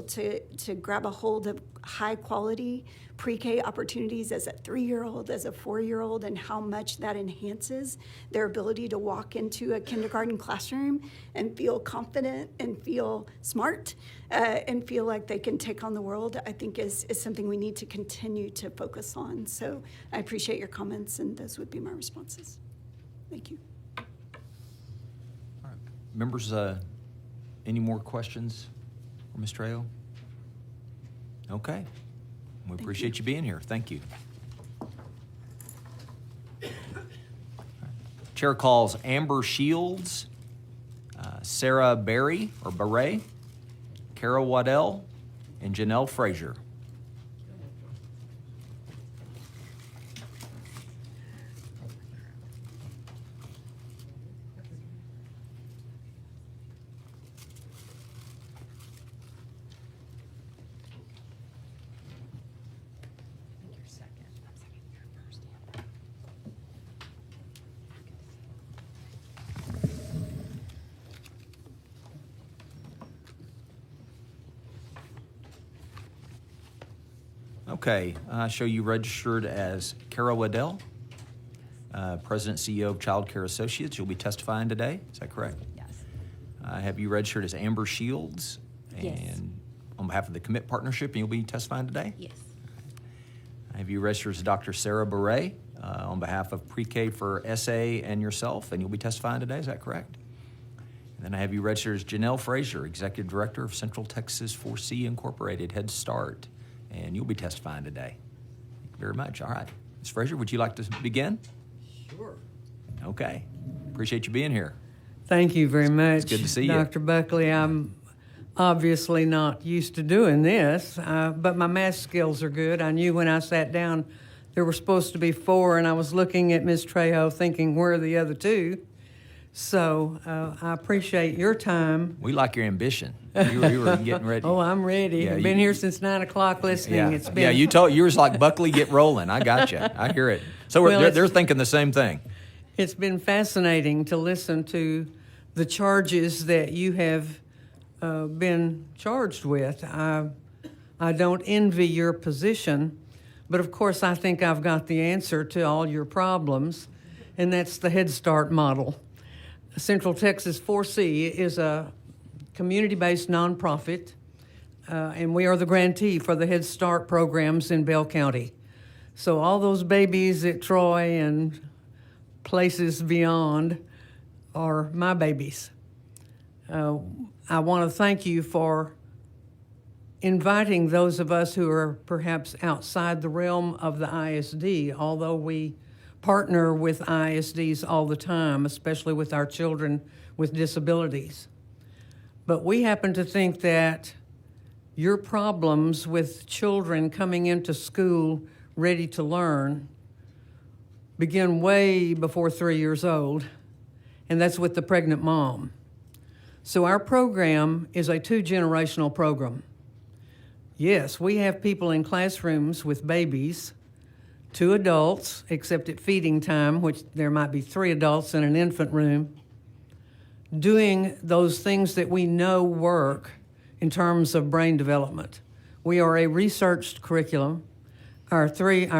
able to grab a hold of high quality pre-K opportunities as a 3-year-old, as a 4-year-old, and how much that enhances their ability to walk into a kindergarten classroom and feel confident and feel smart and feel like they can take on the world, I think is something we need to continue to focus on. So I appreciate your comments, and those would be my responses. Thank you. All right. Members, any more questions for Ms. Trejo? Okay. We appreciate you being here. Thank you. Chair calls Amber Shields, Sarah Berry, or Beret, Kara Waddell, and Janelle Frazier. Okay, I show you registered as Kara Waddell, President CEO of Child Care Associates. You'll be testifying today, is that correct? Yes. I have you registered as Amber Shields, and Yes. on behalf of the Commit Partnership, and you'll be testifying today? Yes. I have you registered as Dr. Sarah Beret, on behalf of Pre-K for SA and yourself, and you'll be testifying today, is that correct? And then I have you registered as Janelle Frazier, Executive Director of Central Texas 4C Incorporated, Head Start, and you'll be testifying today. Thank you very much. All right. Ms. Frazier, would you like to begin? Sure. Okay. Appreciate you being here. Thank you very much. good to see you. Dr. Buckley. I'm obviously not used to doing this, but my math skills are good. I knew when I sat down there were supposed to be 4, and I was looking at Ms. Trejo thinking, where are the other 2? So I appreciate your time. We like your ambition. You were getting ready. Oh, I'm ready. Yeah, I've been here since 9 o'clock listening. Yeah, It's been you was like, Buckley, get rolling. I got you. I hear it. So Well, they're thinking the same thing. It's been fascinating to listen to the charges that you have been charged with. I don't envy your position, but of course I think I've got the answer to all your problems, and that's the Head Start model. Central Texas 4C is a community-based nonprofit, and we are the grantee for the Head Start programs in Bell County. So all those babies at Troy and places beyond are my babies. I want to thank you for inviting those of us who are perhaps outside the realm of the ISD, although we partner with ISDs all the time, especially with our children with disabilities. But we happen to think that your problems with children coming into school ready to learn begin way before 3 years old, and that's with the pregnant mom. So our program is a 2-generational program. Yes, we have people in classrooms with babies, 2 adults, except at feeding time, which there might be 3 adults in an infant room, doing those things that we know work in terms of brain development. We are a researched curriculum. Our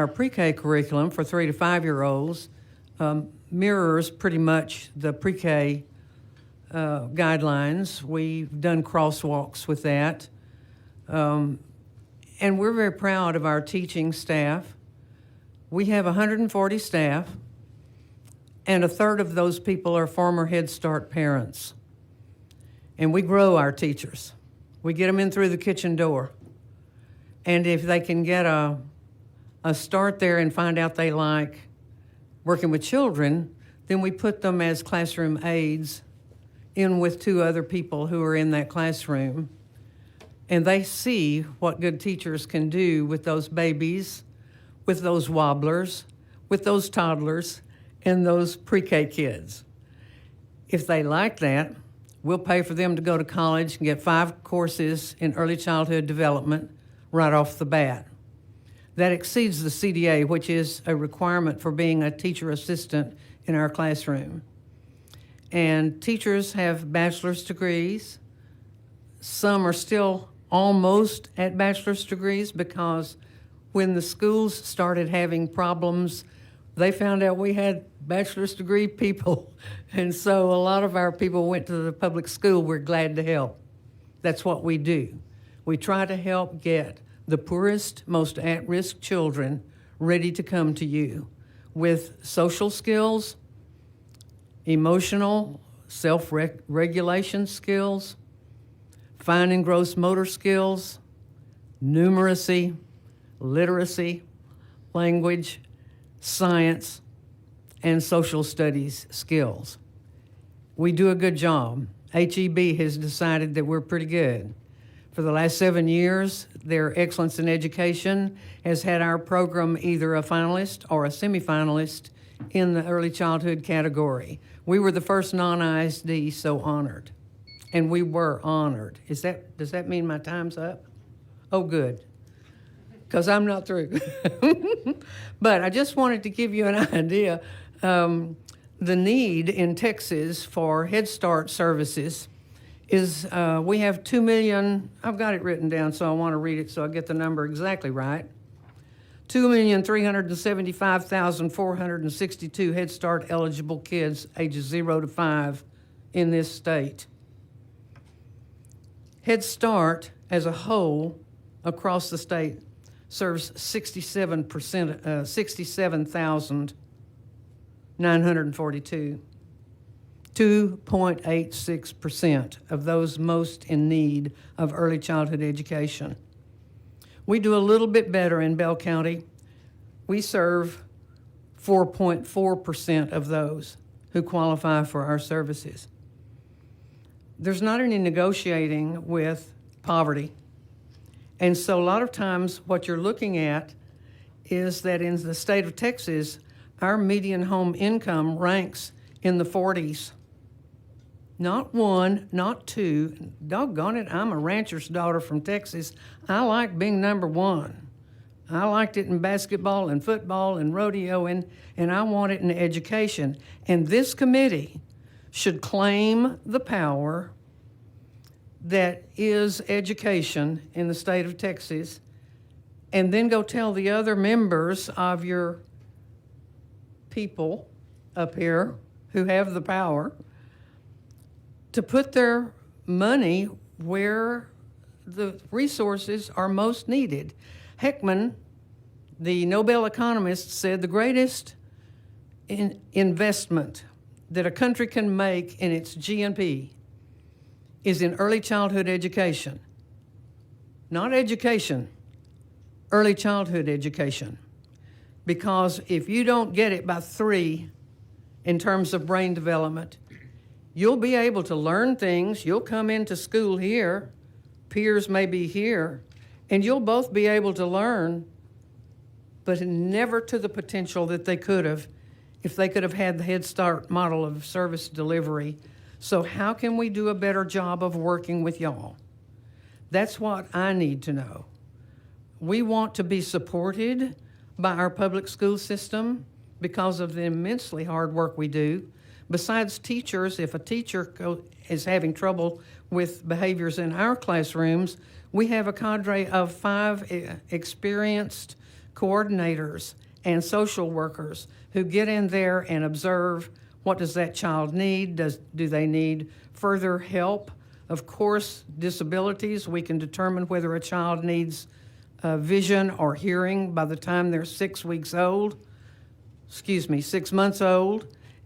pre-K curriculum for 3 to 5-year-olds mirrors pretty much the pre-K guidelines. We've done crosswalks with that. And we're very proud of our teaching staff. We have 140 staff, and 1/3 of those people are former Head Start parents. And we grow our teachers. We get them in through the kitchen door. And if they can get a start there and find out they like working with children, then we put them as classroom aides in with 2 other people who are in that classroom. And they see what good teachers can do with those babies, with those wobblers, with those toddlers, and those pre-K kids. If they like that, we'll pay for them to go to college and get 5 courses in early childhood development right off the bat. That exceeds the CDA, which is a requirement for being a teacher assistant in our classroom. And teachers have bachelor's degrees. Some are still almost at bachelor's degrees, because when the schools started having problems, they found out we had bachelor's degree people. And so a lot of our people went to the public school. We're glad to help. That's what we do. We try to help get the poorest, most at-risk children ready to come to you with social skills, emotional, self-regulation skills, fine and gross motor skills, numeracy, literacy, language, science, and social studies skills. We do a good job. HEB has decided that we're pretty good. For the last 7 years, their Excellence in Education has had our program either a finalist or a semifinalist in the early childhood category. We were the first non-ISD so honored, and we were honored. Does that mean my time's up? Oh, good, because I'm not through. But I just wanted to give you an idea. The need in Texas for Head Start services is we have 2 million, I've got it written down, so I want to read it so I get the number exactly right. 2,375,462 Head Start eligible kids ages 0 to 5 in this state. Head Start as a whole across the state serves 67,942. 2.86% of those most in need of early childhood education. We do a little bit better in Bell County. We serve 4.4% of those who qualify for our services. There's not any negotiating with poverty. And so a lot of times what you're looking at is that in the state of Texas, our median home income ranks in the 40s. Not 1, not 2. Doggone it, I'm a rancher's daughter from Texas. I like being number 1. I liked it in basketball and football and rodeo, and I want it in education. And this committee should claim the power that is education in the state of Texas, and then go tell the other members of your people up here who have the power to put their money where the resources are most needed. Heckman, the Nobel economist, said the greatest investment that a country can make in its GNP is in early childhood education. Not education, early childhood education. Because if you don't get it by 3 in terms of brain development, you'll be able to learn things. You'll come into school here, peers may be here, and you'll both be able to learn, but never to the potential that they could have if they could have had the Head Start model of service delivery. So how can we do a better job of working with y'all? That's what I need to know. We want to be supported by our public school system because of the immensely hard work we do. Besides teachers, if a teacher is having trouble with behaviors in our classrooms, we have a cadre of 5 experienced coordinators and social workers who get in there and observe what does that child need. Do they need further help? Of course, disabilities, we can determine whether a child needs vision or hearing by the time they're 6 months old,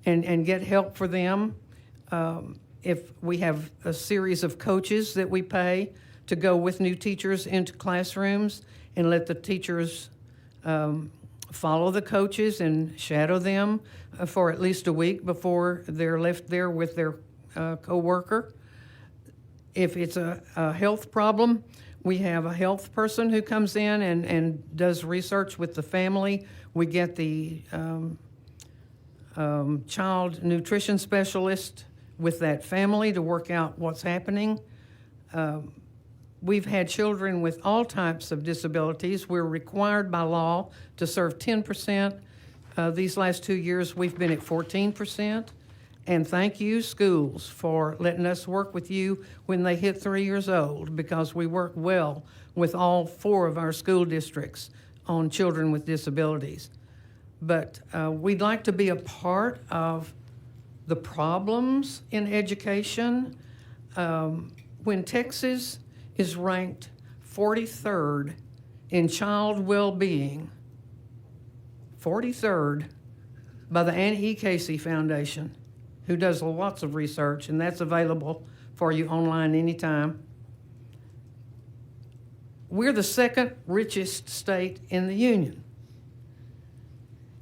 and get help for them. If we have a series of coaches that we pay to go with new teachers into classrooms and let the teachers follow the coaches and shadow them for at least a week before they're left there with their coworker. If it's a health problem, we have a health person who comes in and does research with the family. We get the child nutrition specialist with that family to work out what's happening. We've had children with all types of disabilities. We're required by law to serve 10%. These last 2 years, we've been at 14%. And thank you, schools, for letting us work with you when they hit 3 years old, because we work well with all 4 of our school districts on children with disabilities. But we'd like to be a part of the problems in education. When Texas is ranked 43rd in child well-being, 43rd by the Annie E. Casey Foundation, who does lots of research, and that's available for you online anytime. We're the 2nd richest state in the union.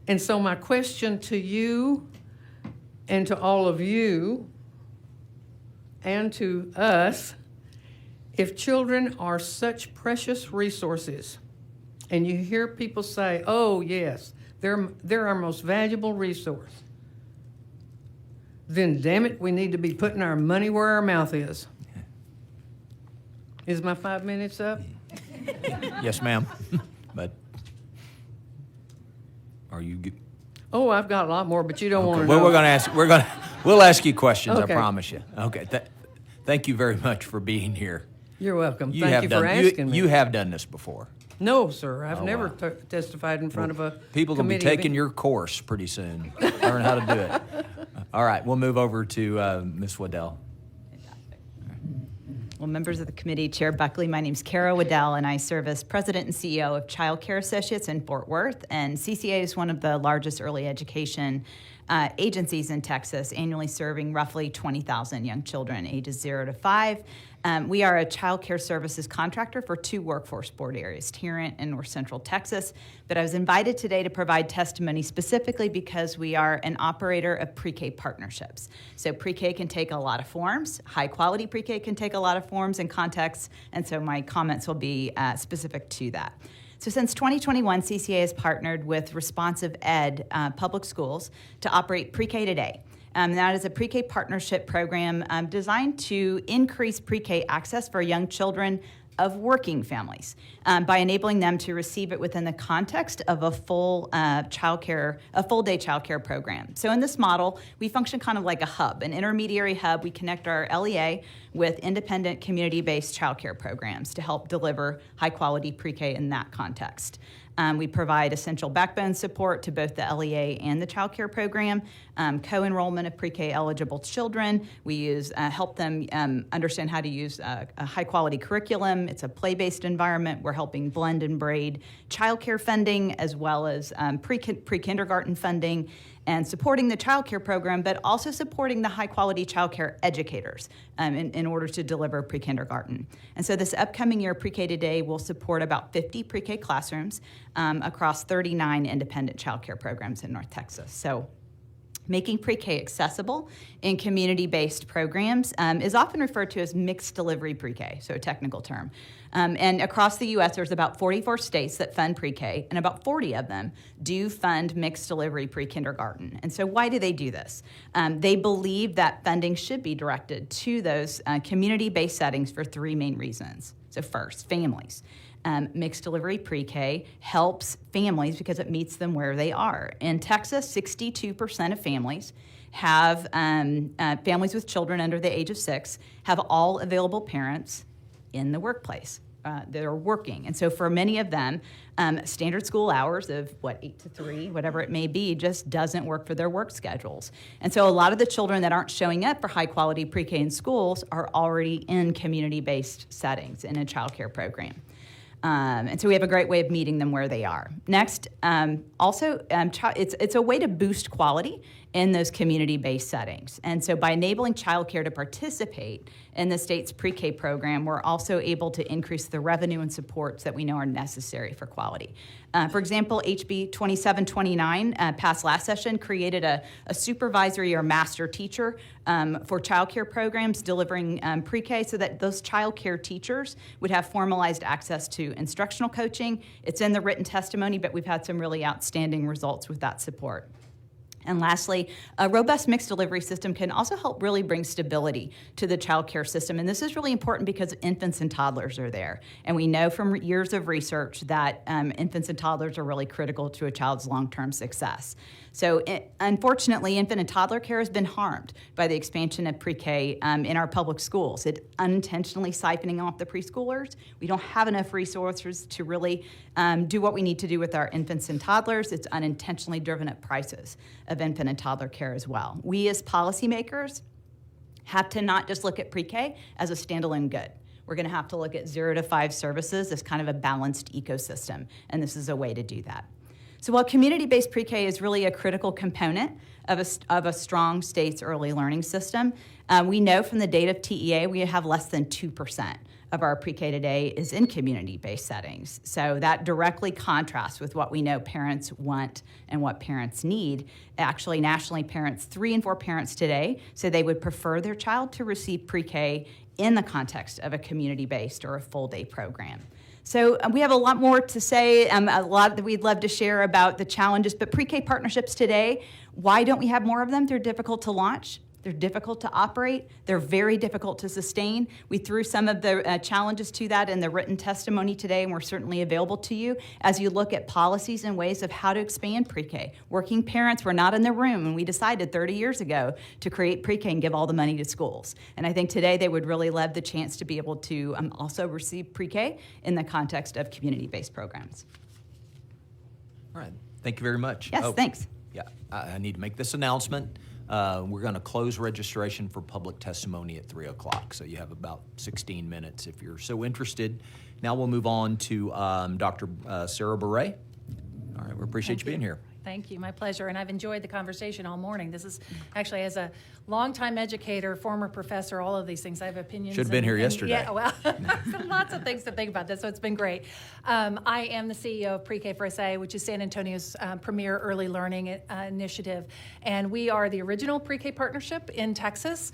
And so my question to you and to all of you and to us, if children are such precious resources, and you hear people say, oh yes, they're our most valuable resource, then damn it, we need to be putting our money where our mouth is. Is my 5 minutes up? Yes, ma'am. But are you good? Oh, I've got a lot more, but you don't want to Well, know. we'll ask you questions, Okay. I promise you. Okay. Thank you very much for being here. You're welcome. Thank you for asking me. You have done this before. No, sir, I've Oh, never wow. testified in front of a People will be committee of taking your course pretty soon. Learn how to do it. All right, we'll move over to Ms. Waddell. Well, members of the committee, Chair Buckley, my name's Kara Waddell, and I serve as President and CEO of Child Care Associates in Fort Worth. And CCA is one of the largest early education agencies in Texas, annually serving roughly 20,000 young children ages 0 to 5. We are a child care services contractor for 2 workforce board areas, Tarrant and North Central Texas. But I was invited today to provide testimony specifically because we are an operator of pre-K partnerships. So pre-K can take a lot of forms. High quality pre-K can take a lot of forms and contexts. And so my comments will be specific to that. So since 2021, CCA has partnered with Responsive Ed Public Schools to operate Pre-K Today. That is a pre-K partnership program designed to increase pre-K access for young children of working families by enabling them to receive it within the context of a full day childcare program. So in this model, we function kind of like a hub, an intermediary hub. We connect our LEA with independent community-based childcare programs to help deliver high-quality pre-K in that context. We provide essential backbone support to both the LEA and the child care program, co-enrollment of pre-K eligible children. We help them understand how to use a high-quality curriculum. It's a play-based environment. We're helping blend and braid child care funding as well as pre-kindergarten funding, and supporting the child care program, but also supporting the high-quality child care educators in order to deliver pre-kindergarten. And so this upcoming year, Pre-K Today will support about 50 pre-K classrooms across 39 independent child care programs in North Texas. So making pre-K accessible in community-based programs is often referred to as mixed delivery pre-K, so a technical term. And across the U.S., there's about 44 states that fund pre-K, and about 40 of them do fund mixed delivery pre-kindergarten. And so why do they do this? They believe that funding should be directed to those community-based settings for 3 main reasons. So first, families. Mixed delivery pre-K helps families because it meets them where they are. In Texas, 62% of families have families with children under the age of 6 have all available parents in the workplace. They're working. And so for many of them, standard school hours of 8 to 3, whatever it may be, just doesn't work for their work schedules. And so a lot of the children that aren't showing up for high quality pre-K in schools are already in community-based settings in a child care program. And so we have a great way of meeting them where they are. Next, it's a way to boost quality in those community-based settings. And so by enabling childcare to participate in the state's pre-K program, we're also able to increase the revenue and supports that we know are necessary for quality. For example, HB 2729 passed last session, created a supervisory or master teacher for childcare programs delivering pre-K so that those childcare teachers would have formalized access to instructional coaching. It's in the written testimony, but we've had some really outstanding results with that support. And lastly, a robust mixed delivery system can also help really bring stability to the child care system. And this is really important because infants and toddlers are there. And we know from years of research that infants and toddlers are really critical to a child's long-term success. So unfortunately, infant and toddler care has been harmed by the expansion of pre-K in our public schools. It unintentionally siphoning off the preschoolers. We don't have enough resources to really do what we need to do with our infants and toddlers. It's unintentionally driven up prices of infant and toddler care as well. We as policymakers have to not just look at pre-K as a standalone good. We're going to have to look at 0 to 5 services as kind of a balanced ecosystem, and this is a way to do that. So while community-based pre-K is really a critical component of a strong state's early learning system, we know from the data of TEA we have less than 2% of our pre-K today is in community-based settings. So that directly contrasts with what we know parents want and what parents need. Actually, nationally, 3 in 4 parents today say they would prefer their child to receive pre-K in the context of a community-based or a full-day program. So we have a lot more to say, a lot that we'd love to share about the challenges, but pre-K partnerships today, why don't we have more of them? They're difficult to launch. They're difficult to operate. They're very difficult to sustain. We threw some of the challenges to that in the written testimony today, and we're certainly available to you as you look at policies and ways of how to expand pre-K. Working parents were not in the room, and we decided 30 years ago to create pre-K and give all the money to schools. And I think today they would really love the chance to be able to also receive pre-K in the context of community-based programs. All right. Thank you very much. Yes, thanks. Yeah, I need to make this announcement. We're going to close registration for public testimony at 3 o'clock, so you have about 16 minutes if you're so interested. Now we'll move on to Dr. Sarah Beret. All right, we appreciate you being here. Thank you, my pleasure, and I've enjoyed the conversation all morning. This is actually, as a longtime educator, former professor, all of these things, I have opinions. Should have been here yesterday. Yeah, well, lots of things to think about this, so it's been great. I am the CEO of Pre-K for SA, which is San Antonio's premier early learning initiative, and we are the original Pre-K partnership in Texas.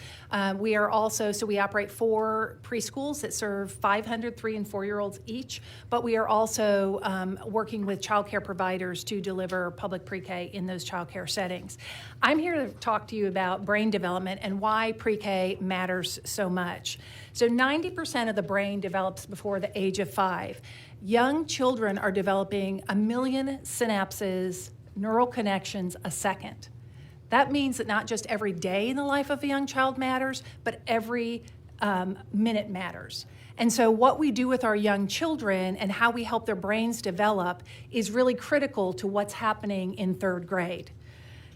We are also, so we operate 4 preschools that serve 500 3- and 4-year-olds each, but we are also working with child care providers to deliver public pre-K in those child care settings. I'm here to talk to you about brain development and why pre-K matters so much. So 90% of the brain develops before the age of 5. Young children are developing 1 million synapses, neural connections a second. That means that not just every day in the life of a young child matters, but every minute matters. And so what we do with our young children and how we help their brains develop is really critical to what's happening in 3rd grade.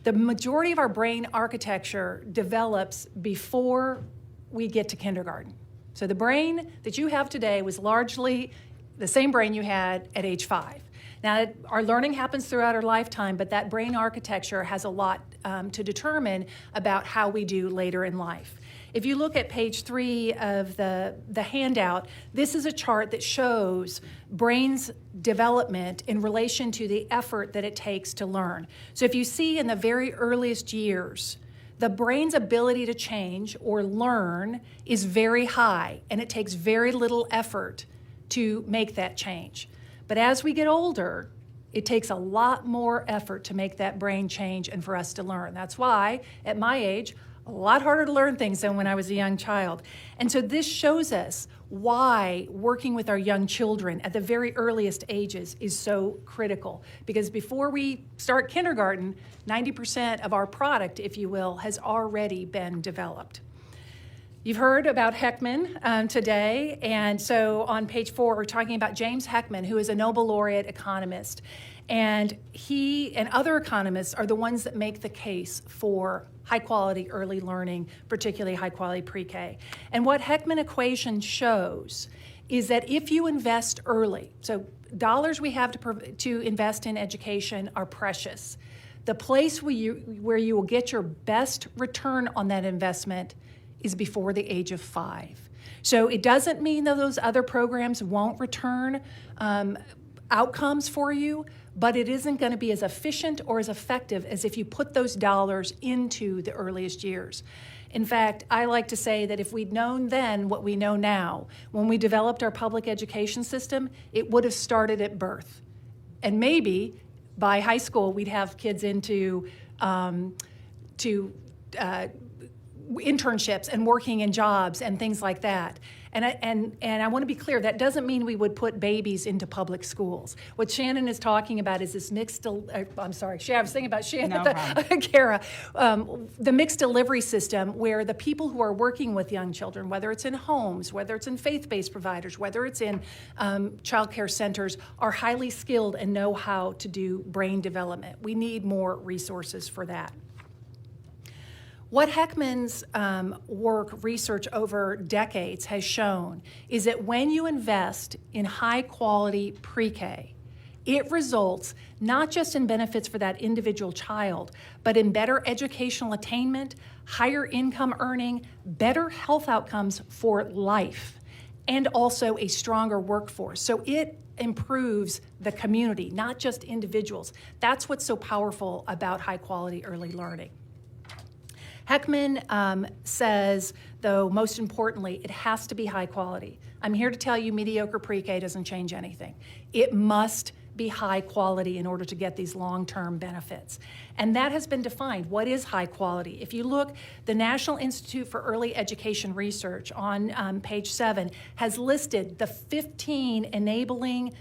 The majority of our brain architecture develops before we get to kindergarten. So the brain that you have today was largely the same brain you had at age 5. Now, our learning happens throughout our lifetime, but that brain architecture has a lot to determine about how we do later in life. If you look at page 3 of the handout, this is a chart that shows brain's development in relation to the effort that it takes to learn. So if you see in the very earliest years, the brain's ability to change or learn is very high, and it takes very little effort to make that change. But as we get older, it takes a lot more effort to make that brain change and for us to learn. That's why, at my age, a lot harder to learn things than when I was a young child. And so this shows us why working with our young children at the very earliest ages is so critical. Because before we start kindergarten, 90% of our product, if you will, has already been developed. You've heard about Heckman today, and so on page 4, we're talking about James Heckman, who is a Nobel laureate economist. And he and other economists are the ones that make the case for high-quality early learning, particularly high-quality pre-K. And what Heckman equation shows is that if you invest early, so dollars we have to invest in education are precious. The place where you will get your best return on that investment is before the age of 5. So it doesn't mean that those other programs won't return outcomes for you, but it isn't going to be as efficient or as effective as if you put those dollars into the earliest years. In fact, I like to say that if we'd known then what we know now, when we developed our public education system, it would have started at birth. And maybe by high school, we'd have kids into internships and working in jobs and things like that. And I want to be clear, that doesn't mean we would put babies into public schools. What Shannon is talking about is this mixed, I'm sorry, I was thinking about Shannon, No Kara, the mixed delivery system where the people who are working with young children, whether it's in homes, whether it's in faith-based providers, whether it's in child care centers, are highly skilled and know how to do brain development. We need more resources for that. What Heckman's research over decades has shown is that when you invest in high-quality pre-K, it results not just in benefits for that individual child, but in better educational attainment, higher income earning, better health outcomes for life, and also a stronger workforce. So it improves the community, not just individuals. That's what's so powerful about high-quality early learning. Heckman says, though, most importantly, it has to be high quality. I'm here to tell you mediocre pre-K doesn't change anything. It must be high quality in order to get these long-term benefits. And that has been defined. What is high quality? If you look, the National Institute for Early Education Research on page 7 has listed the 15 enabling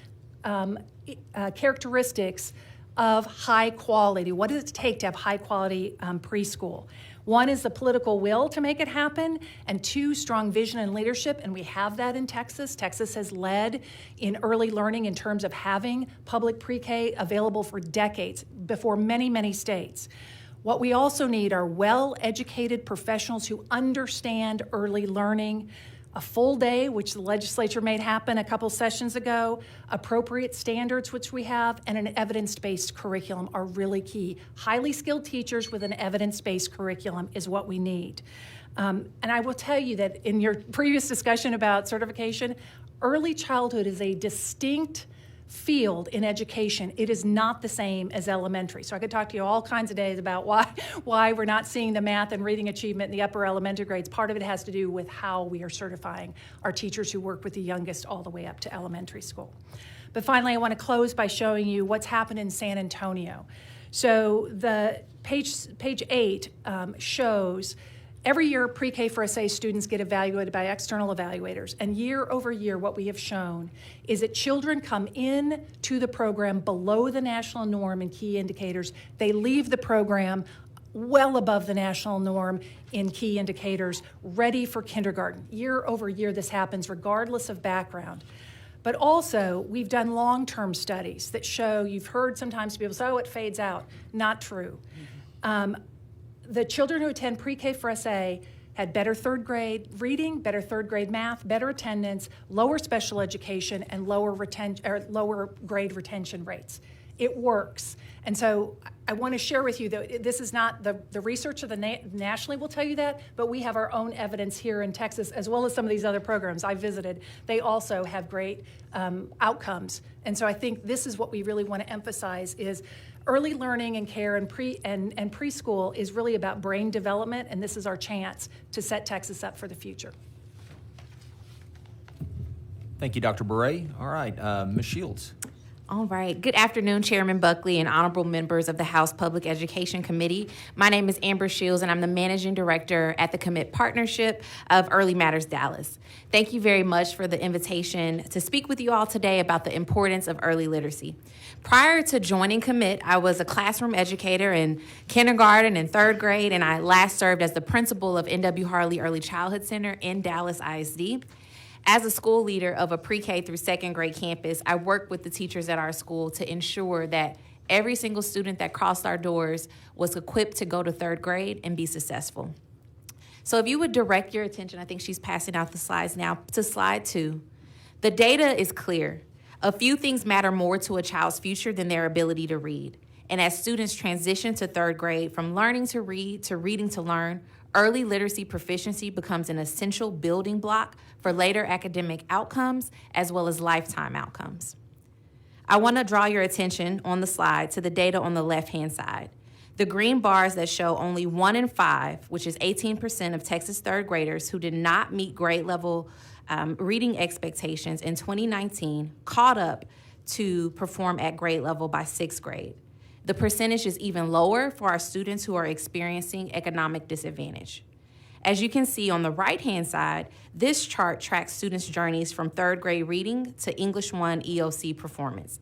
characteristics of high quality. What does it take to have high quality preschool? 1 is the political will to make it happen, and 2, strong vision and leadership, and we have that in Texas. Texas has led in early learning in terms of having public pre-K available for decades, before many, many states. What we also need are well-educated professionals who understand early learning, a full day, which the legislature made happen a couple sessions ago, appropriate standards, which we have, and an evidence-based curriculum are really key. Highly skilled teachers with an evidence-based curriculum is what we need. And I will tell you that in your previous discussion about certification, early childhood is a distinct field in education. It is not the same as elementary. So I could talk to you all kinds of days about why we're not seeing the math and reading achievement in the upper elementary grades. Part of it has to do with how we are certifying our teachers who work with the youngest all the way up to elementary school. But finally, I want to close by showing you what's happened in San Antonio. So the page 8 shows every year, pre-K for SA students get evaluated by external evaluators, and year over year, what we have shown is that children come in to the program below the national norm in key indicators. They leave the program well above the national norm in key indicators, ready for kindergarten. Year over year, this happens regardless of background. But also, we've done long-term studies that show, you've heard sometimes people say, oh, it fades out. Not true. The children who attend pre-K for SA had better third grade reading, better third grade math, better attendance, lower special education, and lower grade retention rates. It works. And so I want to share with you that this is not the research of the nationally will tell you that, but we have our own evidence here in Texas, as well as some of these other programs I visited. They also have great outcomes. And so I think this is what we really want to emphasize is early learning and care and preschool is really about brain development, and this is our chance to set Texas up for the future. Thank you, Dr. Beret. All right, Ms. Shields. All right. Good afternoon, Chairman Buckley and honorable members of the House Public Education Committee. My name is Amber Shields, and I'm the Managing Director at the Commit Partnership of Early Matters Dallas. Thank you very much for the invitation to speak with you all today about the importance of early literacy. Prior to joining Commit, I was a classroom educator in kindergarten and third grade, and I last served as the principal of N.W. Harley Early Childhood Center in Dallas ISD. As a school leader of a pre-K through second grade campus, I work with the teachers at our school to ensure that every single student that crossed our doors was equipped to go to third grade and be successful. So if you would direct your attention, I think she's passing out the slides now, to slide 2. The data is clear. A few things matter more to a child's future than their ability to read. And as students transition to third grade, from learning to read to reading to learn, early literacy proficiency becomes an essential building block for later academic outcomes as well as lifetime outcomes. I want to draw your attention on the slide to the data on the left-hand side. The green bars that show only 1 in 5, which is 18% of Texas third graders who did not meet grade level reading expectations in 2019, caught up to perform at grade level by 6th grade. The percentage is even lower for our students who are experiencing economic disadvantage. As you can see on the right-hand side, this chart tracks students' journeys from third grade reading to English 1 EOC performance.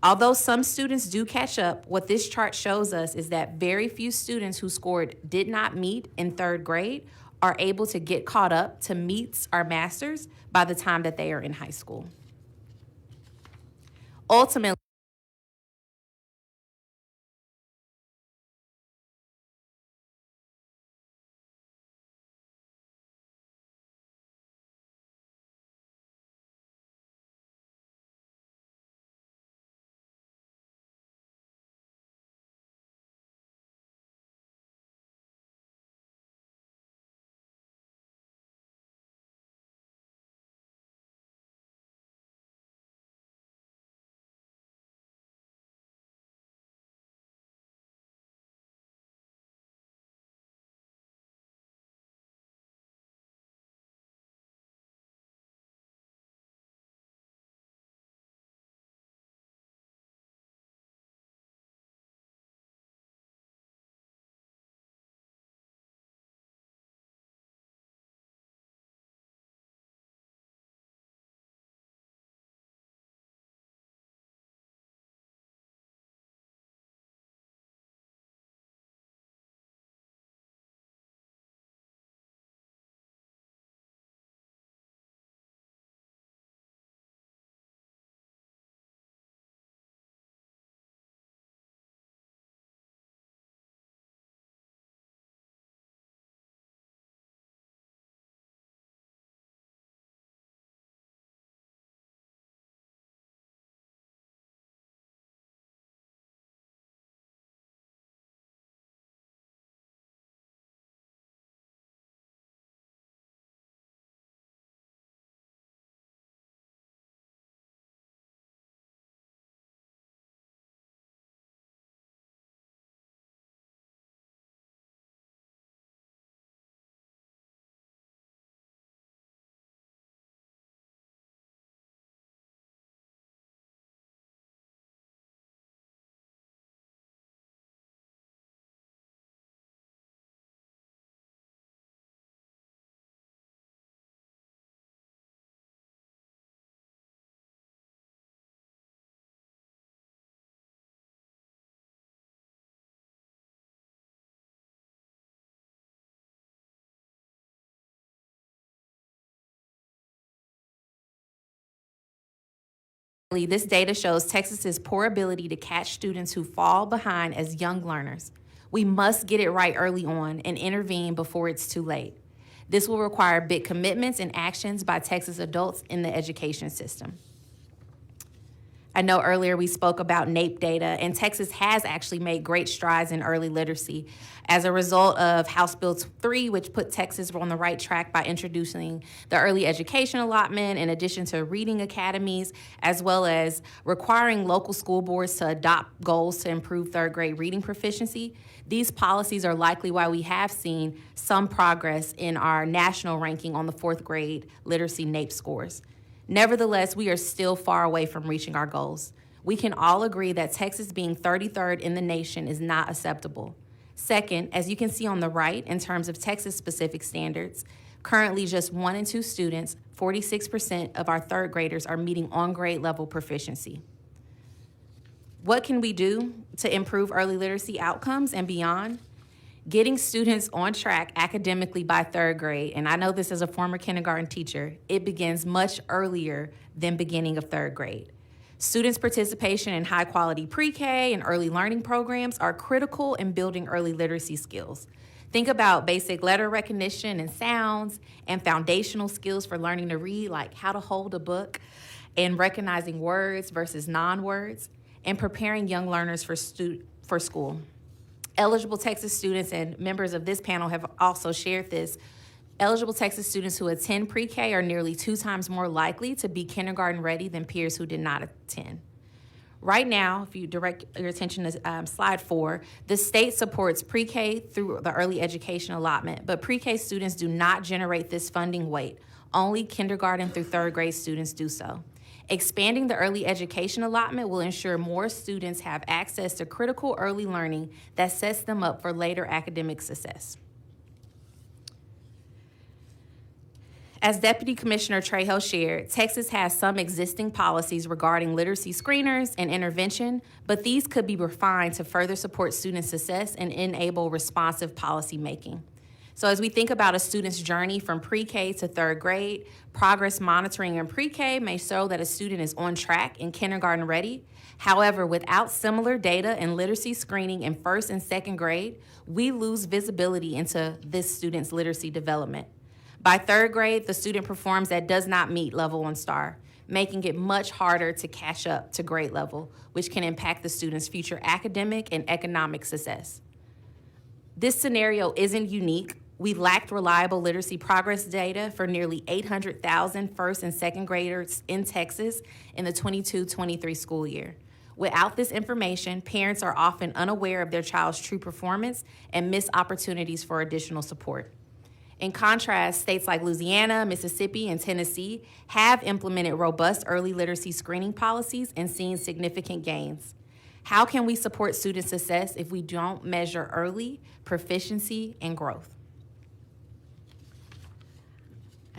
Although some students do catch up, what this chart shows us is that very few students who scored did not meet in third grade are able to get caught up to meets or masters by the time that they are in high school. Ultimately, this data shows Texas's poor ability to catch students who fall behind as young learners. We must get it right early on and intervene before it's too late. This will require big commitments and actions by Texas adults in the education system. I know earlier we spoke about NAEP data, and Texas has actually made great strides in early literacy as a result of House Bill 3, which put Texas on the right track by introducing the early education allotment in addition to reading academies, as well as requiring local school boards to adopt goals to improve third grade reading proficiency. These policies are likely why we have seen some progress in our national ranking on the fourth grade literacy NAEP scores. Nevertheless, we are still far away from reaching our goals. We can all agree that Texas being 33rd in the nation is not acceptable. Second, as you can see on the right, in terms of Texas-specific standards, currently just 1 in 2 students, 46% of our third graders are meeting on-grade level proficiency. What can we do to improve early literacy outcomes and beyond? Getting students on track academically by third grade, and I know this as a former kindergarten teacher, it begins much earlier than beginning of third grade. Students' participation in high-quality pre-K and early learning programs are critical in building early literacy skills. Think about basic letter recognition and sounds and foundational skills for learning to read, like how to hold a book and recognizing words versus non-words, and preparing young learners for school. Eligible Texas students and members of this panel have also shared this. Eligible Texas students who attend pre-K are nearly 2 times more likely to be kindergarten ready than peers who did not attend. Right now, if you direct your attention to slide 4, the state supports pre-K through the early education allotment, but pre-K students do not generate this funding weight. Only kindergarten through third grade students do so. Expanding the early education allotment will ensure more students have access to critical early learning that sets them up for later academic success. As Deputy Commissioner Trejo shared, Texas has some existing policies regarding literacy screeners and intervention, but these could be refined to further support student success and enable responsive policy making. So as we think about a student's journey from pre-K to third grade, progress monitoring in pre-K may show that a student is on track and kindergarten ready. However, without similar data and literacy screening in first and second grade, we lose visibility into this student's literacy development. By third grade, the student performs that does not meet level on STAR, making it much harder to catch up to grade level, which can impact the student's future academic and economic success. This scenario isn't unique. We lacked reliable literacy progress data for nearly 800,000 first and second graders in Texas in the 22-23 school year. Without this information, parents are often unaware of their child's true performance and miss opportunities for additional support. In contrast, states like Louisiana, Mississippi, and Tennessee have implemented robust early literacy screening policies and seen significant gains. How can we support student success if we don't measure early proficiency and growth?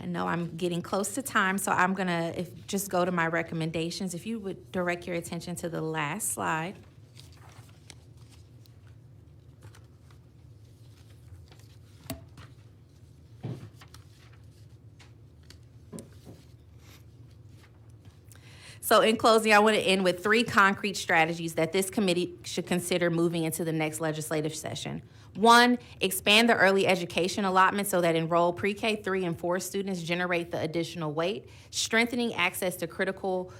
I know I'm getting close to time, so I'm gonna just go to my recommendations. If you would direct your attention to the last slide. So in closing, I want to end with 3 concrete strategies that this committee should consider moving into the next legislative session. 1, expand the early education allotment so that enrolled pre-K 3 and 4 students generate the additional weight, strengthening access to critical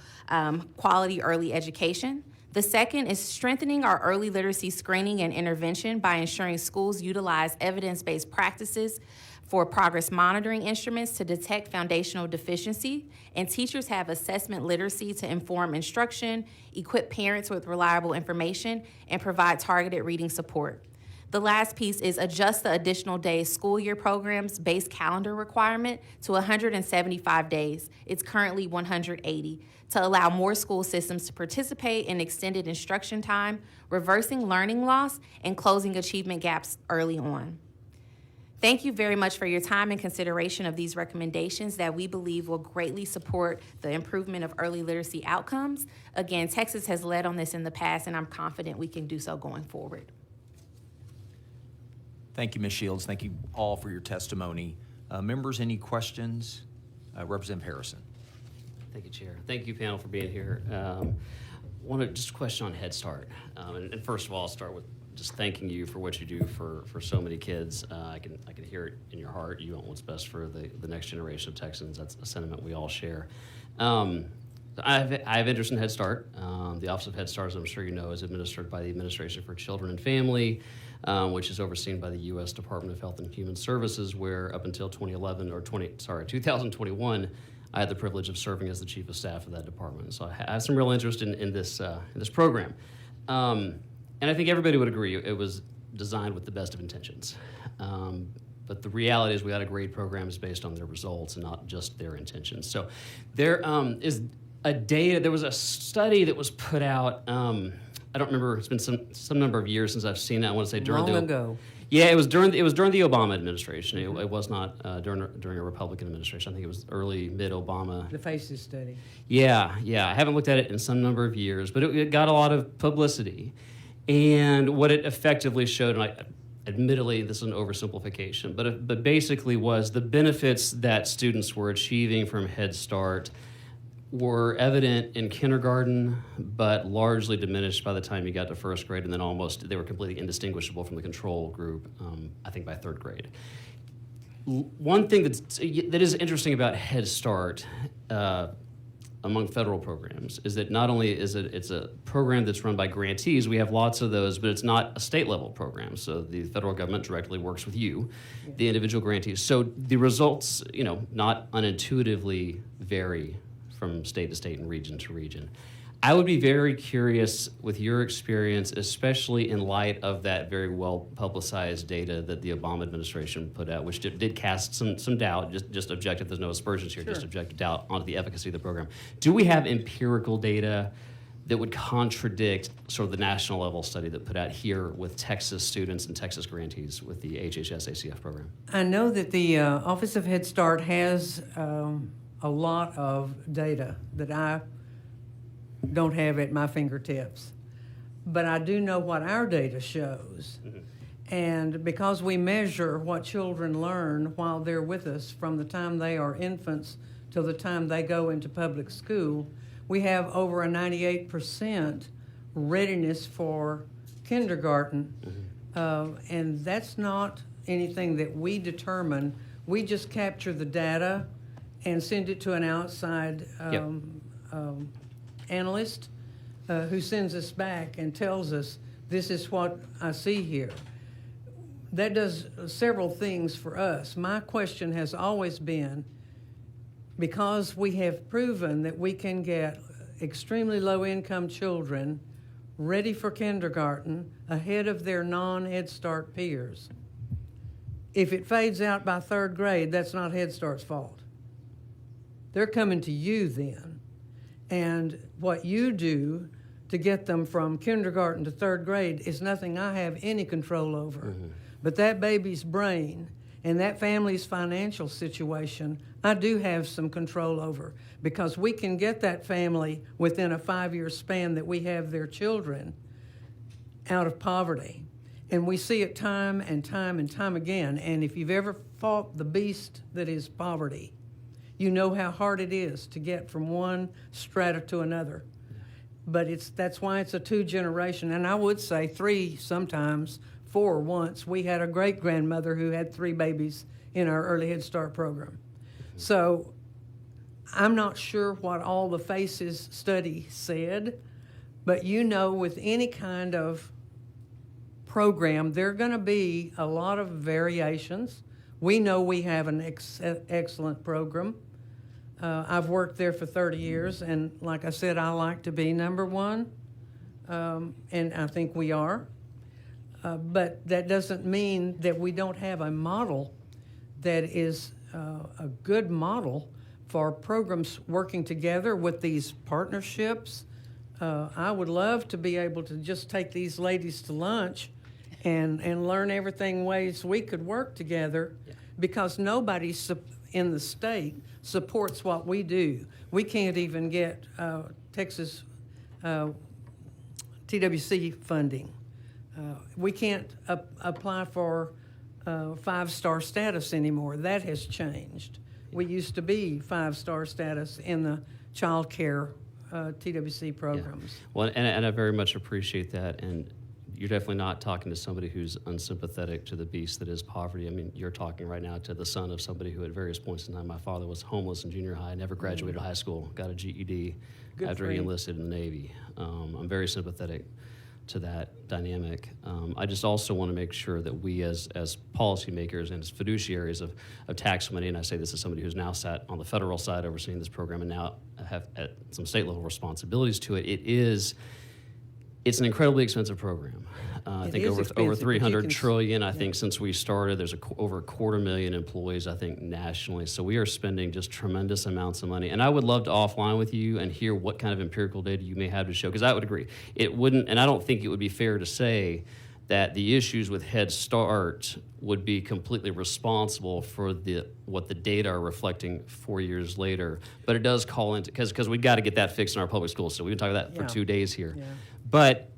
quality early education. The second is strengthening our early literacy screening and intervention by ensuring schools utilize evidence-based practices for progress monitoring instruments to detect foundational deficiency, and teachers have assessment literacy to inform instruction, equip parents with reliable information, and provide targeted reading support. The last piece is adjust the additional days school year program's base calendar requirement to 175 days. It's currently 180, to allow more school systems to participate in extended instruction time, reversing learning loss, and closing achievement gaps early on. Thank you very much for your time and consideration of these recommendations that we believe will greatly support the improvement of early literacy outcomes. Again, Texas has led on this in the past, and I'm confident we can do so going forward. Thank you, Ms. Shields. Thank you all for your testimony. Members, any questions? Representative Harrison. Thank you, Chair. Thank you, panel, for being here. Just a question on Head Start. And first of all, I'll start with just thanking you for what you do for so many kids. I can hear it in your heart. You want what's best for the next generation of Texans. That's a sentiment we all share. I have interest in Head Start. The Office of Head Start, as I'm sure you know, is administered by the Administration for Children and Family, which is overseen by the U.S. Department of Health and Human Services, where up until 2021, I had the privilege of serving as the chief of staff of that department. So I have some real interest in this program. And I think everybody would agree it was designed with the best of intentions. But the reality is we got to grade programs based on their results and not just their intentions. So there was a study that was put out, I don't remember, it's been some number of years since I've seen it. I want to say during Long ago. Yeah, it was during the Obama administration. It was not during a Republican administration. I think it was mid-Obama. The FACES study. Yeah. I haven't looked at it in some number of years, but it got a lot of publicity. And what it effectively showed, and admittedly this is an oversimplification, but basically was the benefits that students were achieving from Head Start were evident in kindergarten, but largely diminished by the time you got to first grade, and then they were completely indistinguishable from the control group, I think by third grade. One thing that is interesting about Head Start among federal programs is that not only is it's a program that's run by grantees, we have lots of those, but it's not a state level program. So the federal government directly works with you, the individual grantees. So the results, not unintuitively vary from state to state and region to region. I would be very curious with your experience, especially in light of that very well publicized data that the Obama administration put out, which did cast some doubt, just objective, there's no aspersions here, just objective doubt onto the efficacy of the program. Do we have empirical data that would contradict sort of the national level study that put out here with Texas students and Texas grantees with the HHS ACF program? I know that the Office of Head Start has a lot of data that I don't have at my fingertips. But I do know what our data shows. And because we measure what children learn while they're with us from the time they are infants till the time they go into public school, we have over a 98% readiness for kindergarten. And that's not anything that we determine. We just capture the data and send it to an outside analyst who sends us back and tells us, this is what I see here. That does several things for us. My question has always been, because we have proven that we can get extremely low-income children ready for kindergarten ahead of their non-Head Start peers. If it fades out by third grade, that's not Head Start's fault. They're coming to you then. And what you do to get them from kindergarten to third grade is nothing I have any control over. But that baby's brain and that family's financial situation, I do have some control over, because we can get that family within a 5-year span that we have their children out of poverty. And we see it time and time and time again. And if you've ever fought the beast that is poverty, you know how hard it is to get from one strata to another. But that's why it's a 2-generation, and I would say 3 sometimes, 4 once. We had a great-grandmother who had 3 babies in our early Head Start program. So I'm not sure what all the FACES study said, but you know, with any kind of program, there are going to be a lot of variations. We know we have an excellent program. I've worked there for 30 years, and like I said, I like to be number one, and I think we are. But that doesn't mean that we don't have a model that is a good model for programs working together with these partnerships. I would love to be able to just take these ladies to lunch and learn everything ways we could work together, because nobody in the state supports what we do. We can't even get Texas TWC funding. We can't apply for 5-star status anymore. That has changed. We used to be 5-star status in the child care TWC programs. Well, and I very much appreciate that. And you're definitely not talking to somebody who's unsympathetic to the beast that is poverty. I mean, you're talking right now to the son of somebody who at various points in time, my father was homeless in junior high, never graduated high school, got a GED after he enlisted in the Navy. I'm very sympathetic to that dynamic. I just also want to make sure that we as policymakers and as fiduciaries of tax money, and I say this as somebody who's now sat on the federal side overseeing this program and now have at some state level responsibilities to it, it's an incredibly expensive program. I think over $300 trillion. I think since we started, there's over 250,000 employees, I think, nationally. So we are spending just tremendous amounts of money. And I would love to offline with you and hear what kind of empirical data you may have to show, because I would agree. It wouldn't, and I don't think it would be fair to say that the issues with Head Start would be completely responsible for what the data are reflecting 4 years later. But it does call into, because we've got to get that fixed in our public schools. So we've been talking about that for 2 days here. Yeah. But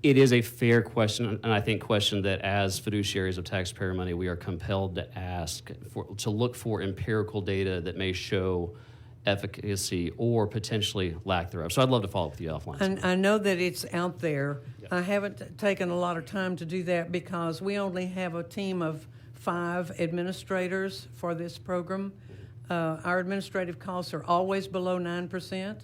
it is a fair question, and I think question that as fiduciaries of taxpayer money, we are compelled to ask, to look for empirical data that may show efficacy or potentially lack thereof. So I'd love to follow up with you offline. And I know that it's out there. Yep. I haven't taken a lot of time to do that because we only have a team of 5 administrators for this program. Our administrative costs are always below 9%.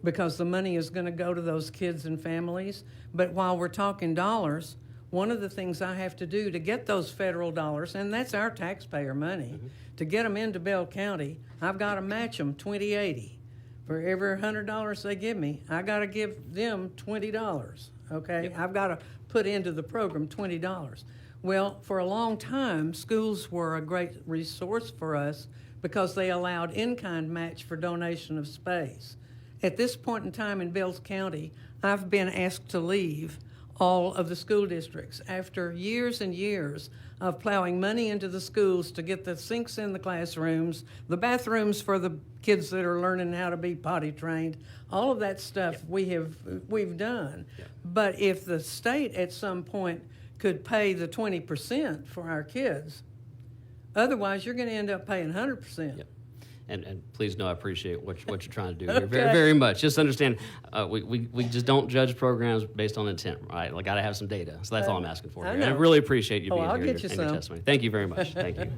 Because the money is going to go to those kids and families. But while we're talking dollars, one of the things I have to do to get those federal dollars, and that's our taxpayer money, to get them into Bell County, I've got to match them 20/80 For every $100 they give me, I got to give them $20. Okay, I've got to put into the program $20. Well, for a long time, schools were a great resource for us because they allowed in-kind match for donation of space. At this point in time in Bells County, I've been asked to leave all of the school districts after years and years of plowing money into the schools to get the sinks in the classrooms, the bathrooms for the kids that are learning how to be potty trained, all of that stuff we've done. But if the state at some point could pay the 20% for our kids, otherwise you're going to end up paying 100%. Yep. And please know I appreciate what you're trying to do here very, very much. Just understand, we just don't judge programs based on intent, right? Like, got to have some data. So that's all I'm asking for. I And know. I really appreciate you being I'll here get you and your some. testimony. Thank you very much. Thank you.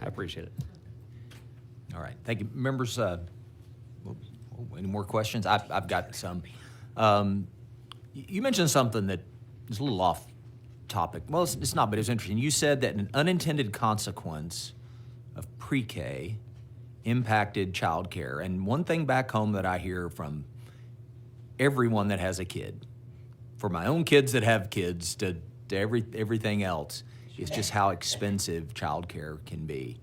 I appreciate it. All right, thank you. Members, any more questions? I've got some. You mentioned something that is a little off topic. Well, it's not, but it's interesting. You said that an unintended consequence of pre-K impacted childcare. And one thing back home that I hear from everyone that has a kid, for my own kids that have kids, to everything else, is just how expensive childcare can be.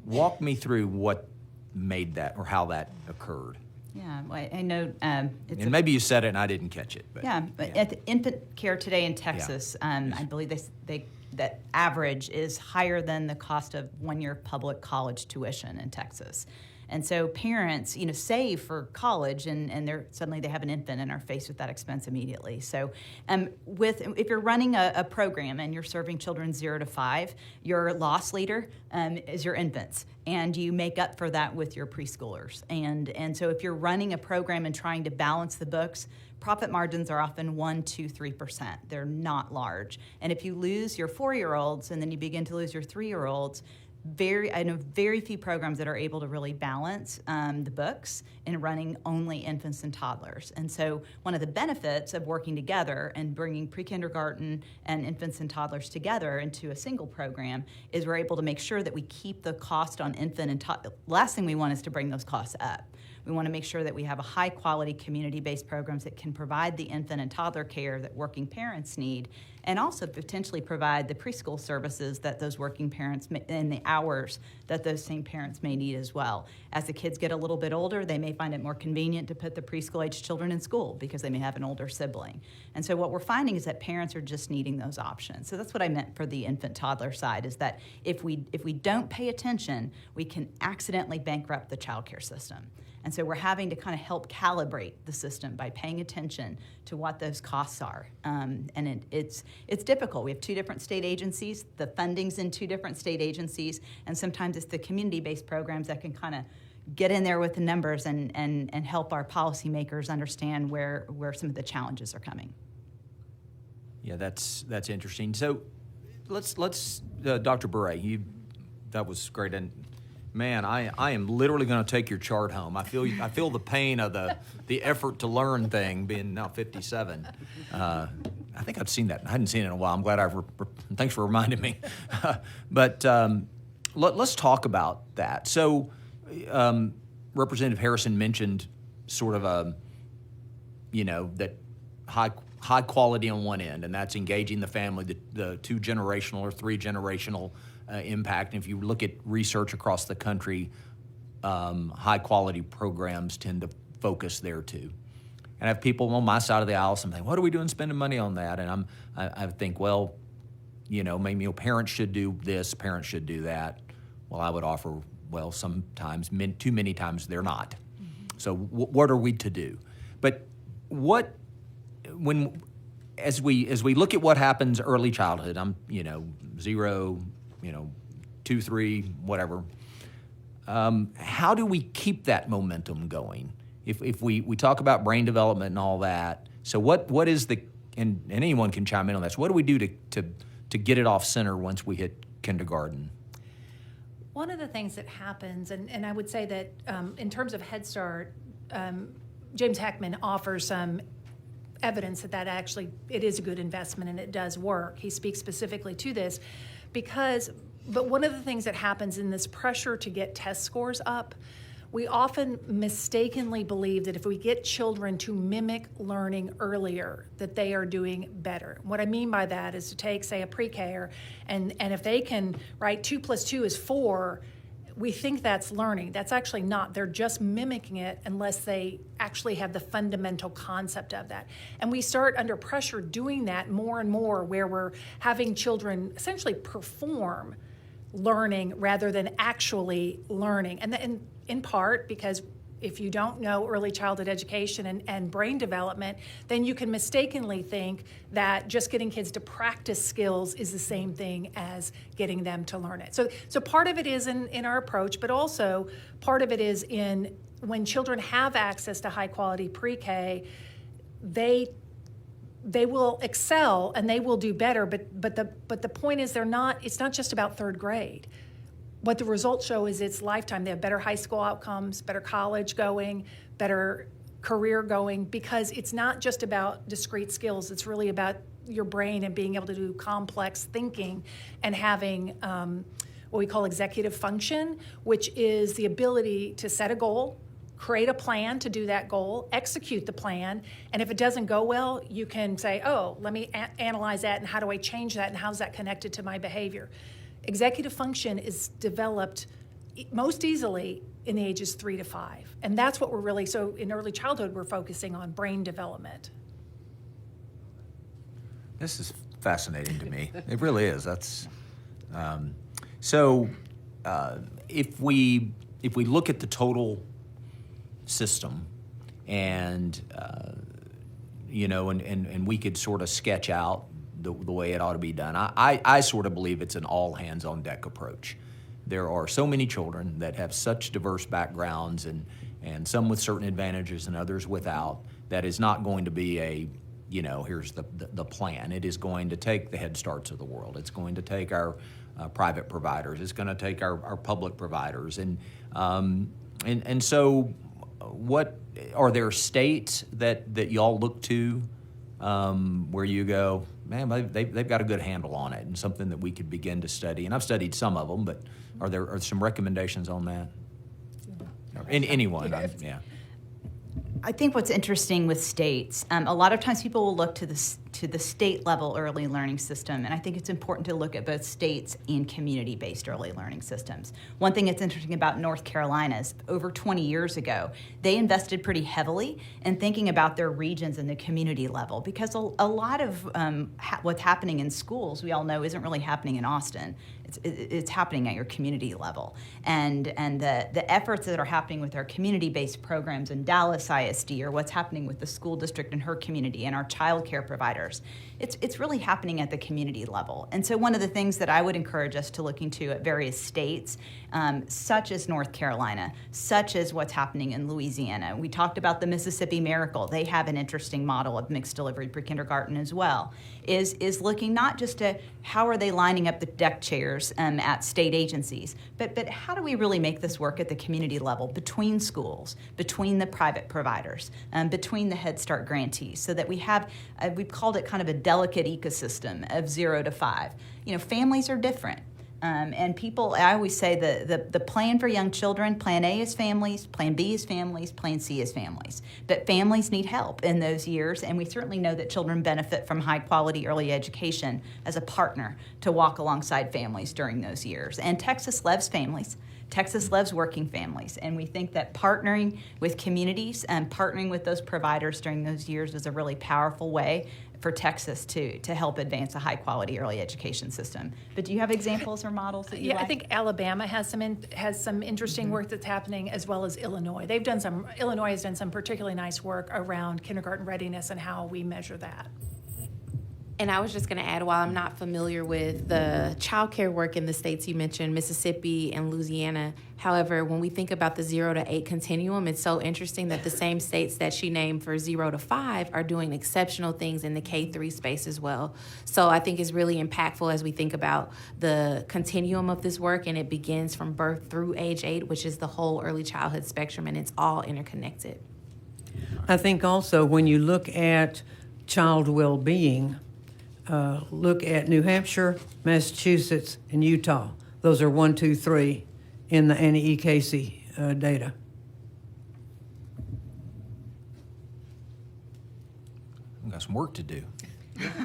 Walk me through what made that or how that occurred. Yeah, well, I know it's And maybe you said it and I didn't catch it. But yeah, but at the infant care today in Texas, I believe that average is higher than the cost of one-year public college tuition in Texas. And so parents, save for college, and suddenly they have an infant and are faced with that expense immediately. So, if you're running a program and you're serving children 0 to 5, your loss leader is your infants, and you make up for that with your preschoolers. And so, if you're running a program and trying to balance the books, profit margins are often 1%, 2%, 3%. They're not large. And if you lose your 4-year-olds and then you begin to lose your 3-year-olds, I know very few programs that are able to really balance the books in running only infants and toddlers. And so one of the benefits of working together and bringing pre-kindergarten and infants and toddlers together into a single program is we're able to make sure that we keep the cost on infant and toddler. Last thing we want is to bring those costs up. We want to make sure that we have a high-quality community-based programs that can provide the infant and toddler care that working parents need, and also potentially provide the preschool services that those working parents and the hours that those same parents may need as well. As the kids get a little bit older, they may find it more convenient to put the preschool-age children in school because they may have an older sibling. And so what we're finding is that parents are just needing those options. So that's what I meant for the infant-toddler side, is that if we don't pay attention, we can accidentally bankrupt the child care system. And so we're having to kind of help calibrate the system by paying attention to what those costs are. And it's difficult. We have 2 different state agencies. The funding's in 2 different state agencies. And sometimes it's the community-based programs that can kind of get in there with the numbers and help our policymakers understand where some of the challenges are coming. Yeah, that's interesting. So let's Dr. Bure, that was great. And man, I am literally going to take your chart home. I feel the pain of the effort to learn thing, being now 57. I think I've seen that. I hadn't seen it in a while. I'm glad thanks for reminding me. But let's talk about that. So Representative Harrison mentioned sort of that high quality on one end, and that's engaging the family, the 2-generational or 3-generational impact. And if you look at research across the country, high quality programs tend to focus there too. And I have people on my side of the aisle saying, what are we doing spending money on that? And I think, well, maybe parents should do this, parents should do that. Well, I would offer, well, sometimes, too many times they're not. Mm-hmm. So what are we to do? But as we look at what happens early childhood, 0, 2, 3, whatever. How do we keep that momentum going? If we talk about brain development and all that, so what is and anyone can chime in on this. What do we do to get it off center once we hit kindergarten? One of the things that happens, and I would say that in terms of Head Start, James Heckman offers some evidence that actually it is a good investment and it does work. He speaks specifically to this but one of the things that happens in this pressure to get test scores up, we often mistakenly believe that if we get children to mimic learning earlier, that they are doing better. What I mean by that is to take, say, a pre-K, and if they can, right, 2 + 2 is 4, we think that's learning. That's actually not. They're just mimicking it unless they actually have the fundamental concept of that. And we start under pressure doing that more and more, where we're having children essentially perform learning rather than actually learning. And in part because if you don't know early childhood education and brain development, then you can mistakenly think that just getting kids to practice skills is the same thing as getting them to learn it. So part of it is in our approach, but also part of it is in when children have access to high quality pre-K, they will excel and they will do better, but the point is it's not just about third grade. What the results show is it's lifetime. They have better high school outcomes, better college going, better career going, because it's not just about discrete skills. It's really about your brain and being able to do complex thinking and having what we call executive function, which is the ability to set a goal, create a plan to do that goal, execute the plan, and if it doesn't go well, you can say, oh, let me analyze that, and how do I change that, and how's that connected to my behavior? Executive function is developed most easily in the ages 3 to 5. And that's what we're really, so in early childhood, we're focusing on brain development. This is fascinating to me. It really is. That's if we look at the total system, and and we could sort of sketch out the way it ought to be done. I sort of believe it's an all hands on deck approach. There are so many children that have such diverse backgrounds and some with certain advantages and others without, that is not going to be a, here's the plan. It is going to take the Head Starts of the world. It's going to take our private providers. It's going to take our public providers. And so what are there states that y'all look to where you go, man, they've got a good handle on it, and something that we could begin to study? And I've studied some of them, but are there some recommendations on that? Anyone? Yeah. I think what's interesting with states, a lot of times people will look to the state level early learning system, and I think it's important to look at both states and community-based early learning systems. One thing that's interesting about North Carolina is over 20 years ago, they invested pretty heavily in thinking about their regions and the community level, because a lot of what's happening in schools, we all know, isn't really happening in Austin. It's happening at your community level. And the efforts that are happening with our community-based programs in Dallas ISD, or what's happening with the school district and her community and our child care providers, it's really happening at the community level. And so one of the things that I would encourage us to look into at various states, such as North Carolina, such as what's happening in Louisiana. We talked about the Mississippi Miracle. They have an interesting model of mixed delivery pre-kindergarten as well, is looking not just at how are they lining up the deck chairs at state agencies, but how do we really make this work at the community level, between schools, between the private providers, between the Head Start grantees, so that we have, we've called it kind of a delicate ecosystem of 0 to 5. Families are different. And people, I always say the plan for young children, plan A is families, plan B is families, plan C is families. But families need help in those years, and we certainly know that children benefit from high quality early education as a partner to walk alongside families during those years. And Texas loves families. Texas loves working families, and we think that partnering with communities and partnering with those providers during those years is a really powerful way for Texas to help advance a high-quality early education system. But do you have examples or models that you like? I think Alabama has some interesting work that's happening, as well as Illinois. Illinois has done some particularly nice work around kindergarten readiness and how we measure that. And I was just going to add, while I'm not familiar with the child care work in the states you mentioned, Mississippi and Louisiana, however, when we think about the 0 to 8 continuum, it's so interesting that the same states that she named for 0 to 5 are doing exceptional things in the K-3 space as well. So I think it's really impactful as we think about the continuum of this work, and it begins from birth through age 8, which is the whole early childhood spectrum, and it's all interconnected. I think also when you look at child well-being, look at New Hampshire, Massachusetts, and Utah. Those are 1, 2, 3 in the Annie E. Casey data. We've got some work to do.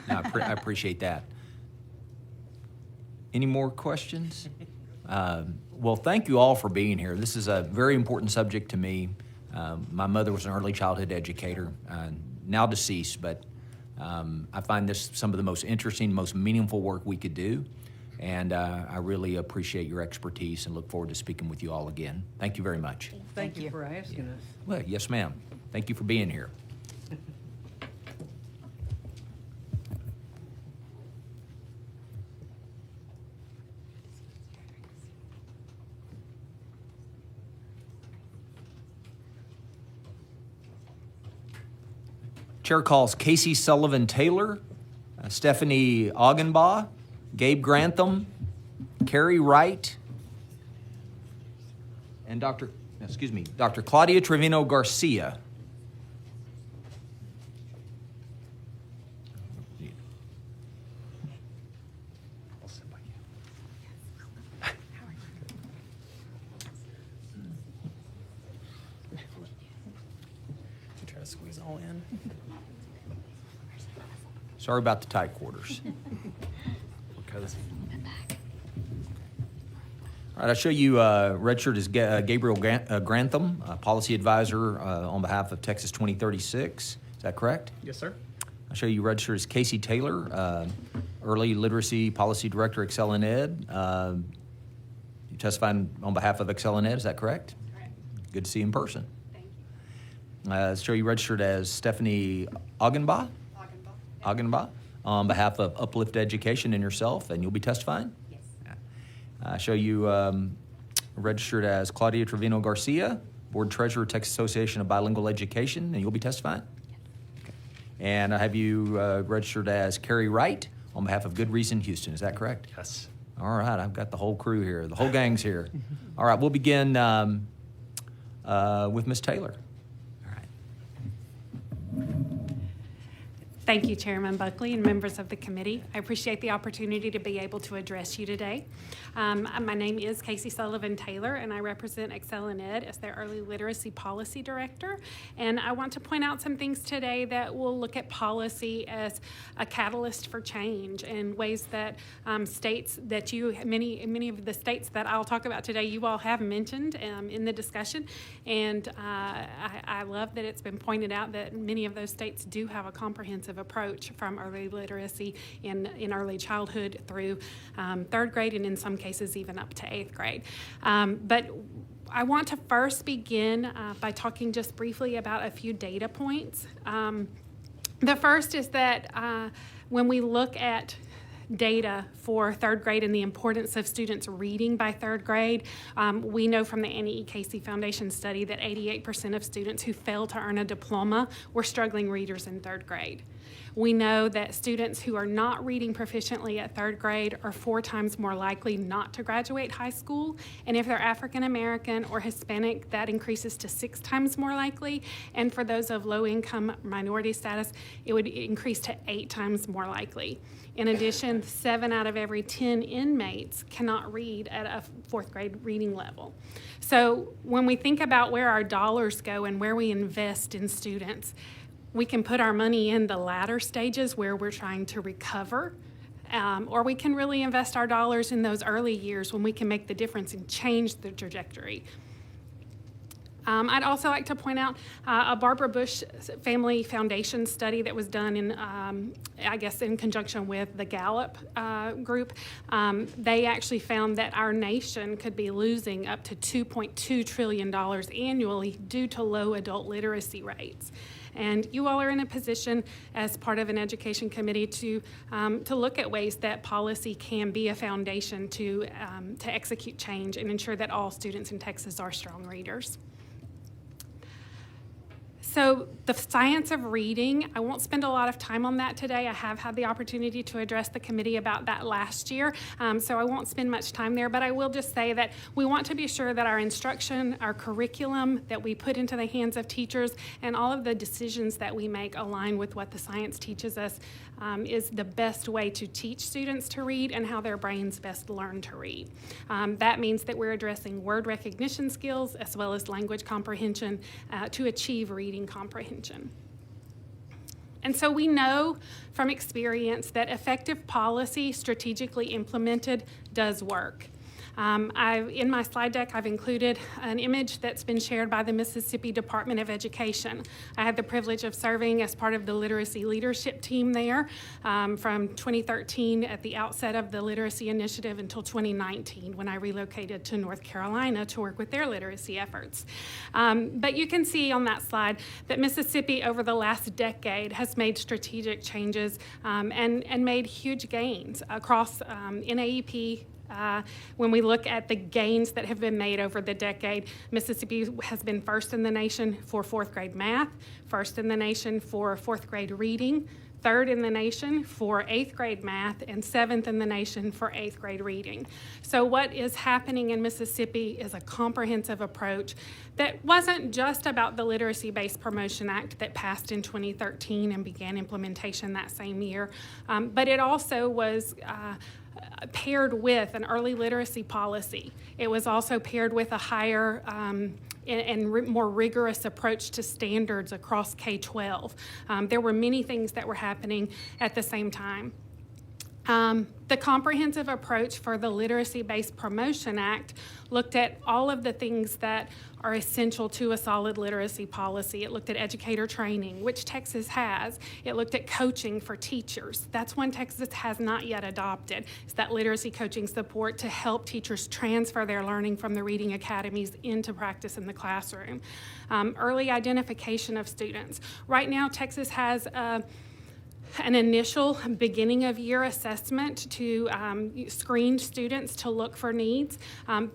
No, I appreciate that. Any more questions? Well, thank you all for being here. This is a very important subject to me. My mother was an early childhood educator, now deceased, but I find this some of the most interesting, most meaningful work we could do. And I really appreciate your expertise and look forward to speaking with you all again. Thank you very much. Thank you for asking us. Well, yes, ma'am. Thank you for being here. Chair calls Casey Sullivan Taylor, Stephanie Augenbaugh, Gabe Grantham, Carrie Wright, and Dr. Claudia Trevino Garcia. Try to squeeze all in. Sorry about the tight quarters. Because All right, I'll show you registered as Gabriel Grantham, policy advisor on behalf of Texas 2036. Is that correct? yes, sir. I'll show you registered as Casey Taylor, early literacy policy director, Excel and Ed. You testifying on behalf of Excel and Ed, is that correct? Correct. Good to see you in person. Thank you. I'll show you registered as Stephanie Augenbaugh on behalf of Uplift Education and yourself, and you'll be testifying? Yes. Show you registered as Claudia Trevino Garcia, Board Treasurer, Texas Association of Bilingual Education, and you'll be testifying? Okay. And I have you registered as Carrie Wright on behalf of Good Reason Houston. Is that correct? Yes. All right, I've got the whole crew here. The whole gang's here. All right, we'll begin with Ms. Taylor. All right. Thank you, Chairman Buckley and members of the committee. I appreciate the opportunity to be able to address you today. My name is Casey Sullivan Taylor, and I represent Excel and Ed as their Early Literacy Policy Director. And I want to point out some things today that will look at policy as a catalyst for change and ways that states that many of the states that I'll talk about today, you all have mentioned in the discussion. And I love that it's been pointed out that many of those states do have a comprehensive approach from early literacy in early childhood through third grade, and in some cases even up to 8th grade. But I want to first begin by talking just briefly about a few data points. The first is that when we look at data for third grade and the importance of students reading by third grade, we know from the Annie E. Casey Foundation study that 88% of students who failed to earn a diploma were struggling readers in third grade. We know that students who are not reading proficiently at third grade are 4 times more likely not to graduate high school. And if they're African American or Hispanic, that increases to 6 times more likely. And for those of low income minority status, it would increase to 8 times more likely. In addition, 7 out of every 10 inmates cannot read at a 4th grade reading level. So when we think about where our dollars go and where we invest in students, we can put our money in the latter stages where we're trying to recover, or we can really invest our dollars in those early years when we can make the difference and change the trajectory. I'd also like to point out a Barbara Bush Family Foundation study that was done in, in conjunction with the Gallup group. They actually found that our nation could be losing up to $2.2 trillion annually due to low adult literacy rates. And you all are in a position as part of an education committee to look at ways that policy can be a foundation to execute change and ensure that all students in Texas are strong readers. So the science of reading, I won't spend a lot of time on that today. I have had the opportunity to address the committee about that last year, so I won't spend much time there, but I will just say that we want to be sure that our instruction, our curriculum that we put into the hands of teachers, and all of the decisions that we make align with what the science teaches us is the best way to teach students to read and how their brains best learn to read. That means that we're addressing word recognition skills as well as language comprehension to achieve reading comprehension. And so we know from experience that effective policy strategically implemented does work. In my slide deck, I've included an image that's been shared by the Mississippi Department of Education. I had the privilege of serving as part of the literacy leadership team there from 2013 at the outset of the literacy initiative until 2019 when I relocated to North Carolina to work with their literacy efforts. But you can see on that slide that Mississippi over the last decade has made strategic changes and made huge gains across NAEP. When we look at the gains that have been made over the decade, Mississippi has been first in the nation for 4th grade math, first in the nation for 4th grade reading, third in the nation for 8th grade math, and 7th in the nation for 8th grade reading. So what is happening in Mississippi is a comprehensive approach that wasn't just about the Literacy-Based Promotion Act that passed in 2013 and began implementation that same year, but it also was paired with an early literacy policy. It was also paired with a higher and more rigorous approach to standards across K-12. There were many things that were happening at the same time. The comprehensive approach for the Literacy-Based Promotion Act looked at all of the things that are essential to a solid literacy policy. It looked at educator training, which Texas has. It looked at coaching for teachers. That's one Texas has not yet adopted. It's that literacy coaching support to help teachers transfer their learning from the reading academies into practice in the classroom. Early identification of students. Right now, Texas has an initial beginning of year assessment to screen students to look for needs,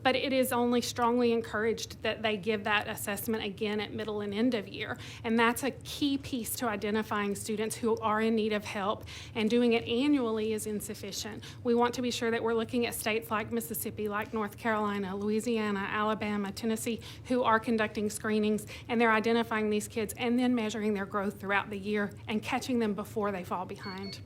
but it is only strongly encouraged that they give that assessment again at middle and end of year. And that's a key piece to identifying students who are in need of help, and doing it annually is insufficient. We want to be sure that we're looking at states like Mississippi, like North Carolina, Louisiana, Alabama, Tennessee, who are conducting screenings, and they're identifying these kids and then measuring their growth throughout the year and catching them before they fall behind.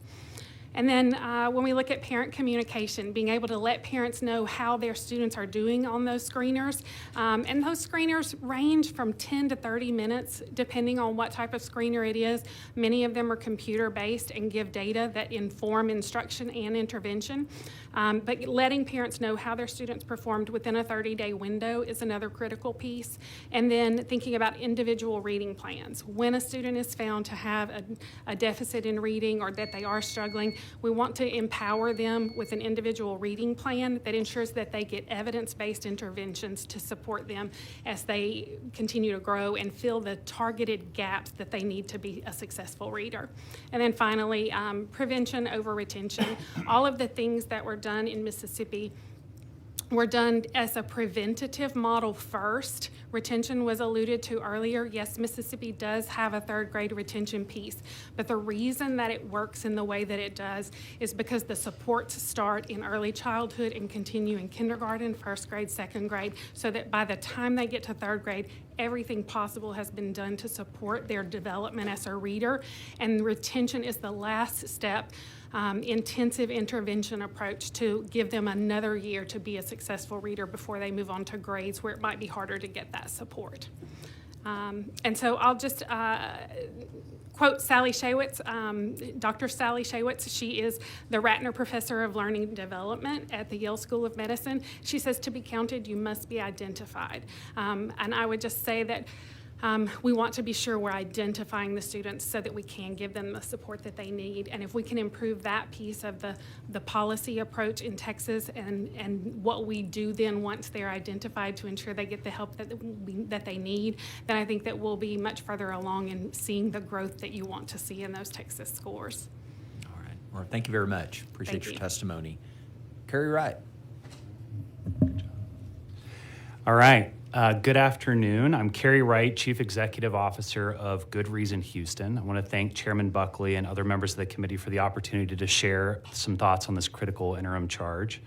And then when we look at parent communication, being able to let parents know how their students are doing on those screeners. And those screeners range from 10 to 30 minutes, depending on what type of screener it is. Many of them are computer-based and give data that inform instruction and intervention. But letting parents know how their students performed within a 30-day window is another critical piece. And then thinking about individual reading plans. When a student is found to have a deficit in reading or that they are struggling, we want to empower them with an individual reading plan that ensures that they get evidence-based interventions to support them as they continue to grow and fill the targeted gaps that they need to be a successful reader. And then finally, prevention over retention. All of the things that were done in Mississippi were done as a preventative model first. Retention was alluded to earlier. Yes, Mississippi does have a 3rd grade retention piece, but the reason that it works in the way that it does is because the supports start in early childhood and continue in kindergarten, 1st grade, 2nd grade, so that by the time they get to 3rd grade, everything possible has been done to support their development as a reader, and retention is the last step. Intensive intervention approach to give them another year to be a successful reader before they move on to grades where it might be harder to get that support. And so I'll just quote Sally Shaywitz, Dr. Sally Shaywitz. She is the Ratner Professor of Learning and Development at the Yale School of Medicine. She says, to be counted, you must be identified. And I would just say that we want to be sure we're identifying the students so that we can give them the support that they need. And if we can improve that piece of the policy approach in Texas and what we do then once they're identified to ensure they get the help that they need, then I think that we'll be much further along in seeing the growth that you want to see in those Texas scores. All right. Well, thank you very much. Appreciate Thank your you. testimony. Carrie Wright. All right. Good afternoon. I'm Kerry Wright, Chief Executive Officer of Good Reason Houston. I want to thank Chairman Buckley and other members of the committee for the opportunity to share some thoughts on this critical interim charge.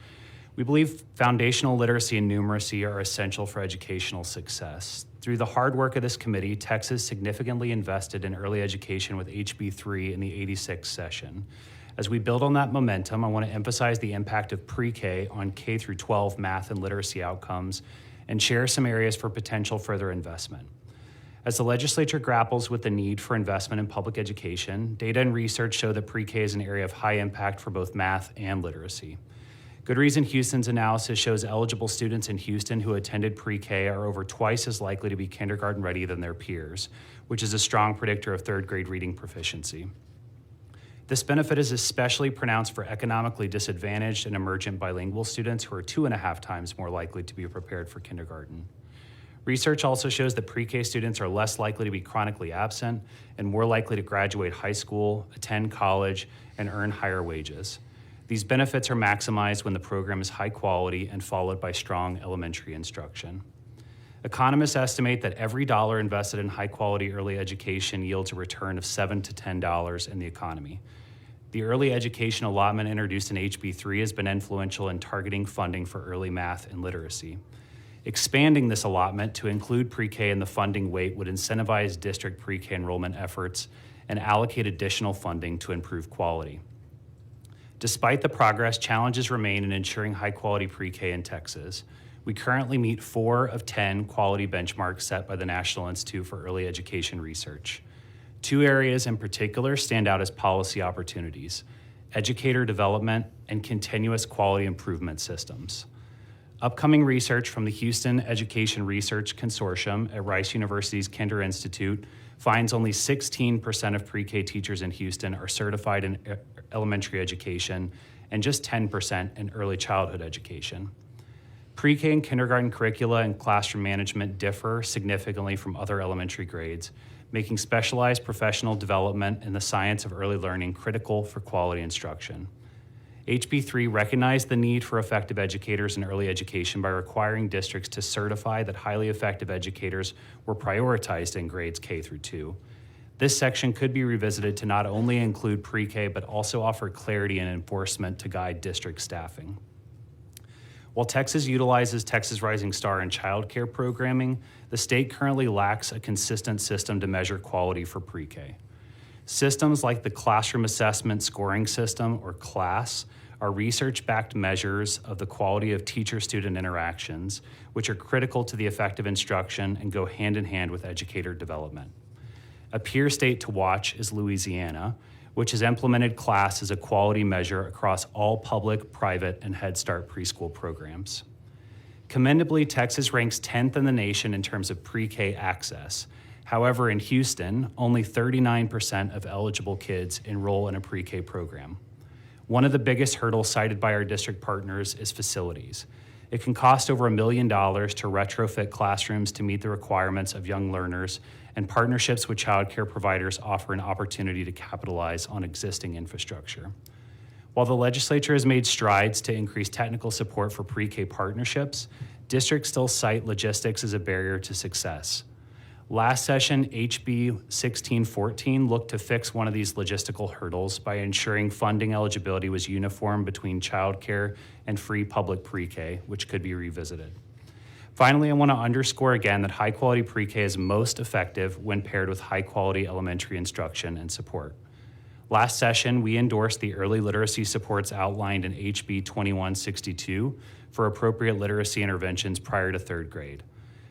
We believe foundational literacy and numeracy are essential for educational success. Through the hard work of this committee, Texas significantly invested in early education with HB 3 in the 86th session. As we build on that momentum, I want to emphasize the impact of pre-K on K through 12 math and literacy outcomes and share some areas for potential further investment. As the legislature grapples with the need for investment in public education, data and research show that pre-K is an area of high impact for both math and literacy. Good Reason Houston's analysis shows eligible students in Houston who attended pre-K are over twice as likely to be kindergarten ready than their peers, which is a strong predictor of third grade reading proficiency. This benefit is especially pronounced for economically disadvantaged and emergent bilingual students who are 2.5 times more likely to be prepared for kindergarten. Research also shows that pre-K students are less likely to be chronically absent and more likely to graduate high school, attend college, and earn higher wages. These benefits are maximized when the program is high quality and followed by strong elementary instruction. Economists estimate that every dollar invested in high quality early education yields a return of $7 to $10 in the economy. The early education allotment introduced in HB3 has been influential in targeting funding for early math and literacy. Expanding this allotment to include pre-K in the funding weight would incentivize district pre-K enrollment efforts and allocate additional funding to improve quality. Despite the progress, challenges remain in ensuring high-quality pre-K in Texas. We currently meet 4 of 10 quality benchmarks set by the National Institute for Early Education Research. 2 areas in particular stand out as policy opportunities: educator development and continuous quality improvement systems. Upcoming research from the Houston Education Research Consortium at Rice University's Kinder Institute finds only 16% of pre-K teachers in Houston are certified in elementary education and just 10% in early childhood education. Pre-K and kindergarten curricula and classroom management differ significantly from other elementary grades, making specialized professional development in the science of early learning critical for quality instruction. HB3 recognized the need for effective educators in early education by requiring districts to certify that highly effective educators were prioritized in grades K through 2. This section could be revisited to not only include pre-K, but also offer clarity and enforcement to guide district staffing. While Texas utilizes Texas Rising Star in childcare programming, the state currently lacks a consistent system to measure quality for pre-K. Systems like the Classroom Assessment Scoring System, or CLASS, are research-backed measures of the quality of teacher-student interactions, which are critical to the effective instruction and go hand in hand with educator development. A peer state to watch is Louisiana, which has implemented CLASS as a quality measure across all public, private, and Head Start preschool programs. Commendably, Texas ranks 10th in the nation in terms of pre-K access. However, in Houston, only 39% of eligible kids enroll in a pre-K program. One of the biggest hurdles cited by our district partners is facilities. It can cost over $1 million to retrofit classrooms to meet the requirements of young learners, and partnerships with childcare providers offer an opportunity to capitalize on existing infrastructure. While the legislature has made strides to increase technical support for pre-K partnerships, districts still cite logistics as a barrier to success. Last session, HB 1614 looked to fix one of these logistical hurdles by ensuring funding eligibility was uniform between childcare and free public pre-K, which could be revisited. Finally, I want to underscore again that high-quality pre-K is most effective when paired with high-quality elementary instruction and support. Last session, we endorsed the early literacy supports outlined in HB 2162 for appropriate literacy interventions prior to 3rd grade.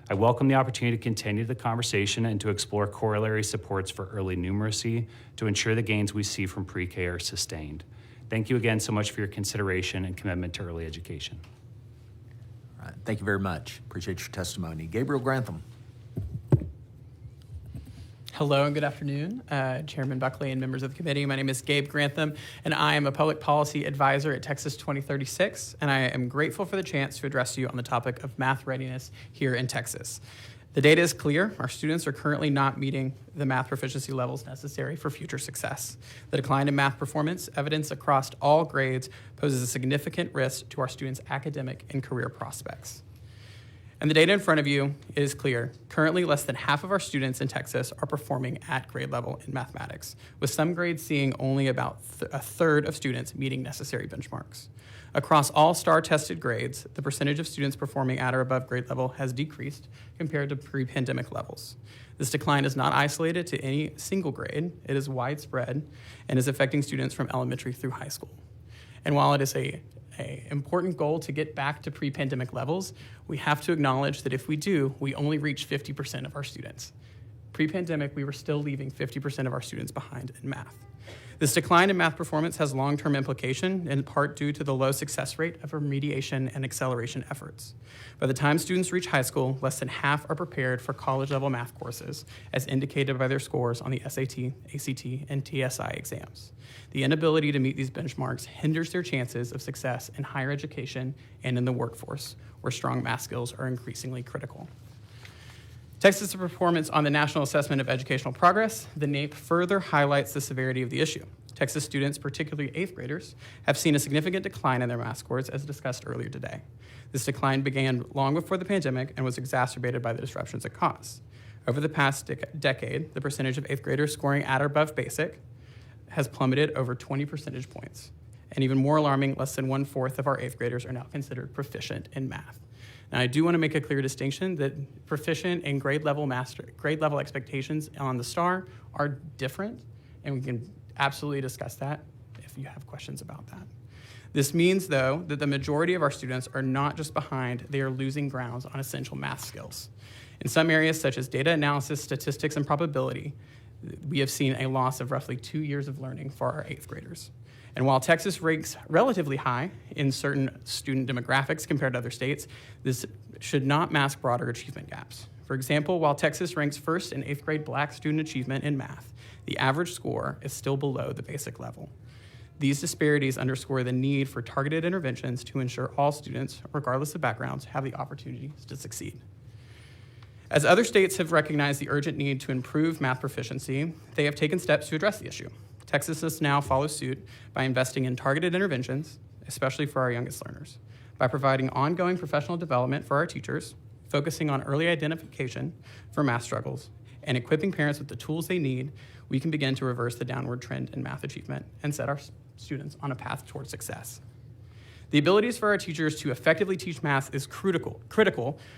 I welcome the opportunity to continue the conversation and to explore corollary supports for early numeracy to ensure the gains we see from pre-K are sustained. Thank you again so much for your consideration and commitment to early education. All right, thank you very much. Appreciate your testimony. Gabriel Grantham. Hello and good afternoon, Chairman Buckley and members of the committee. My name is Gabe Grantham, and I am a public policy advisor at Texas 2036, and I am grateful for the chance to address you on the topic of math readiness here in Texas. The data is clear. Our students are currently not meeting the math proficiency levels necessary for future success. The decline in math performance, evidence across all grades, poses a significant risk to our students' academic and career prospects. And the data in front of you is clear. Currently, less than half of our students in Texas are performing at grade level in mathematics, with some grades seeing only about a third of students meeting necessary benchmarks. Across all STAR-tested grades, the percentage of students performing at or above grade level has decreased compared to pre-pandemic levels. This decline is not isolated to any single grade. It is widespread and is affecting students from elementary through high school. And while it is an important goal to get back to pre-pandemic levels, we have to acknowledge that if we do, we only reach 50% of our students. Pre-pandemic, we were still leaving 50% of our students behind in math. This decline in math performance has long-term implication, in part due to the low success rate of remediation and acceleration efforts. By the time students reach high school, less than half are prepared for college-level math courses, as indicated by their scores on the SAT, ACT, and TSI exams. The inability to meet these benchmarks hinders their chances of success in higher education and in the workforce, where strong math skills are increasingly critical. Texas' performance on the National Assessment of Educational Progress, the NAEP, further highlights the severity of the issue. Texas students, particularly 8th graders, have seen a significant decline in their math scores, as discussed earlier today. This decline began long before the pandemic and was exacerbated by the disruptions it caused. Over the past decade, the percentage of 8th graders scoring at or above basic has plummeted over 20 percentage points. And even more alarming, less than 1/4 of our 8th graders are now considered proficient in math. Now, I do want to make a clear distinction that proficient and grade level expectations on the STAR are different, and we can absolutely discuss that if you have questions about that. This means, though, that the majority of our students are not just behind, they are losing grounds on essential math skills. In some areas, such as data analysis, statistics, and probability, we have seen a loss of roughly 2 years of learning for our 8th graders. And while Texas ranks relatively high in certain student demographics compared to other states, this should not mask broader achievement gaps. For example, while Texas ranks first in 8th grade Black student achievement in math, the average score is still below the basic level. These disparities underscore the need for targeted interventions to ensure all students, regardless of backgrounds, have the opportunities to succeed. As other states have recognized the urgent need to improve math proficiency, they have taken steps to address the issue. Texas must now follow suit by investing in targeted interventions, especially for our youngest learners, by providing ongoing professional development for our teachers, focusing on early identification for math struggles, and equipping parents with the tools they need. We can begin to reverse the downward trend in math achievement and set our students on a path toward success. The abilities for our teachers to effectively teach math is critical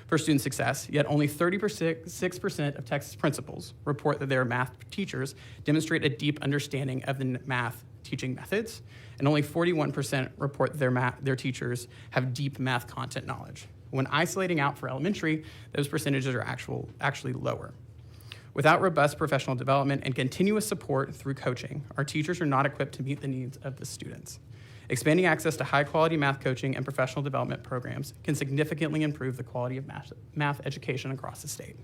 for student success, yet only 36% of Texas principals report that their math teachers demonstrate a deep understanding of the math teaching methods, and only 41% report their teachers have deep math content knowledge. When isolating out for elementary, those percentages are actually lower. Without robust professional development and continuous support through coaching, our teachers are not equipped to meet the needs of the students. Expanding access to high-quality math coaching and professional development programs can significantly improve the quality of math education across the state.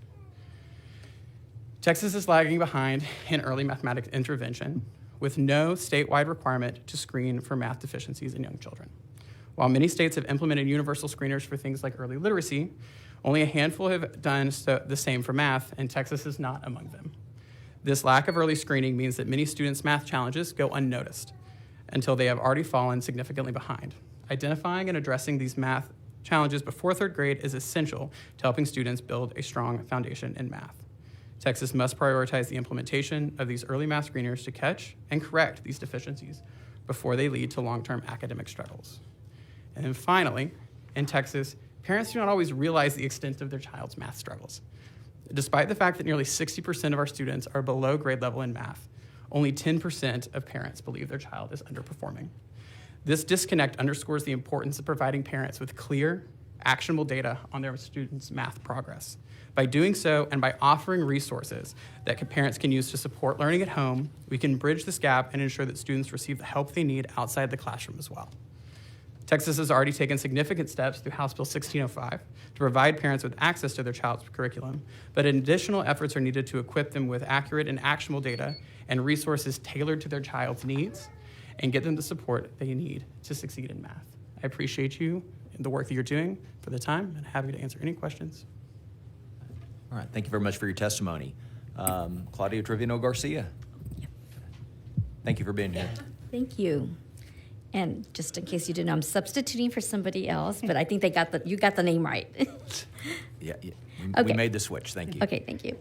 Texas is lagging behind in early mathematics intervention, with no statewide requirement to screen for math deficiencies in young children. While many states have implemented universal screeners for things like early literacy, only a handful have done the same for math, and Texas is not among them. This lack of early screening means that many students' math challenges go unnoticed until they have already fallen significantly behind. Identifying and addressing these math challenges before 3rd grade is essential to helping students build a strong foundation in math. Texas must prioritize the implementation of these early math screeners to catch and correct these deficiencies before they lead to long-term academic struggles. And then finally, in Texas, parents do not always realize the extent of their child's math struggles. Despite the fact that nearly 60% of our students are below grade level in math, only 10% of parents believe their child is underperforming. This disconnect underscores the importance of providing parents with clear, actionable data on their students' math progress. By doing so, and by offering resources that parents can use to support learning at home, we can bridge this gap and ensure that students receive the help they need outside the classroom as well. Texas has already taken significant steps through House Bill 1605 to provide parents with access to their child's curriculum, but additional efforts are needed to equip them with accurate and actionable data and resources tailored to their child's needs and get them the support they need to succeed in math. I appreciate you and the work that you're doing for the time, and happy to answer any questions. All right, thank you very much for your testimony. Claudia Trevino Garcia. Thank you for being here. Thank you. And just in case you didn't know, I'm substituting for somebody else, but I think you got the name right. Yeah. Okay. We made the switch. Thank you. Okay, thank you.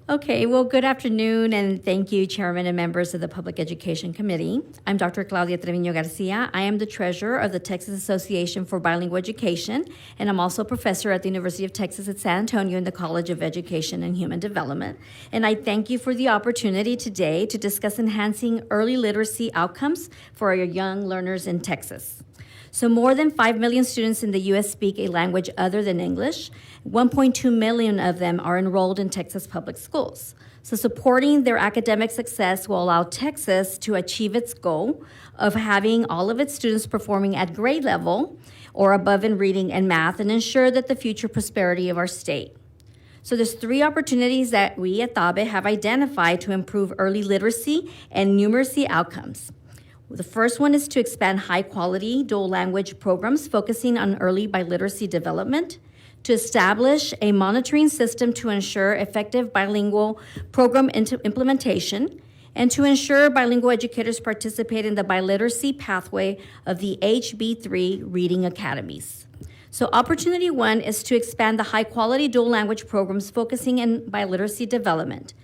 Okay, well, good afternoon, and thank you, Chairman and members of the Public Education Committee. I'm Dr. Claudia Trevino Garcia. I am the treasurer of the Texas Association for Bilingual Education, and I'm also a professor at the University of Texas at San Antonio in the College of Education and Human Development. And I thank you for the opportunity today to discuss enhancing early literacy outcomes for our young learners in Texas. So more than 5 million students in the U.S. speak a language other than English. 1.2 million of them are enrolled in Texas public schools. So supporting their academic success will allow Texas to achieve its goal of having all of its students performing at grade level or above in reading and math, and ensure that the future prosperity of our state. So there's 3 opportunities that we at TABE have identified to improve early literacy and numeracy outcomes. The first one is to expand high-quality dual language programs focusing on early biliteracy development, to establish a monitoring system to ensure effective bilingual program implementation, and to ensure bilingual educators participate in the biliteracy pathway of the HB3 reading academies. So opportunity 1 is to expand the high-quality dual language programs focusing on biliteracy development.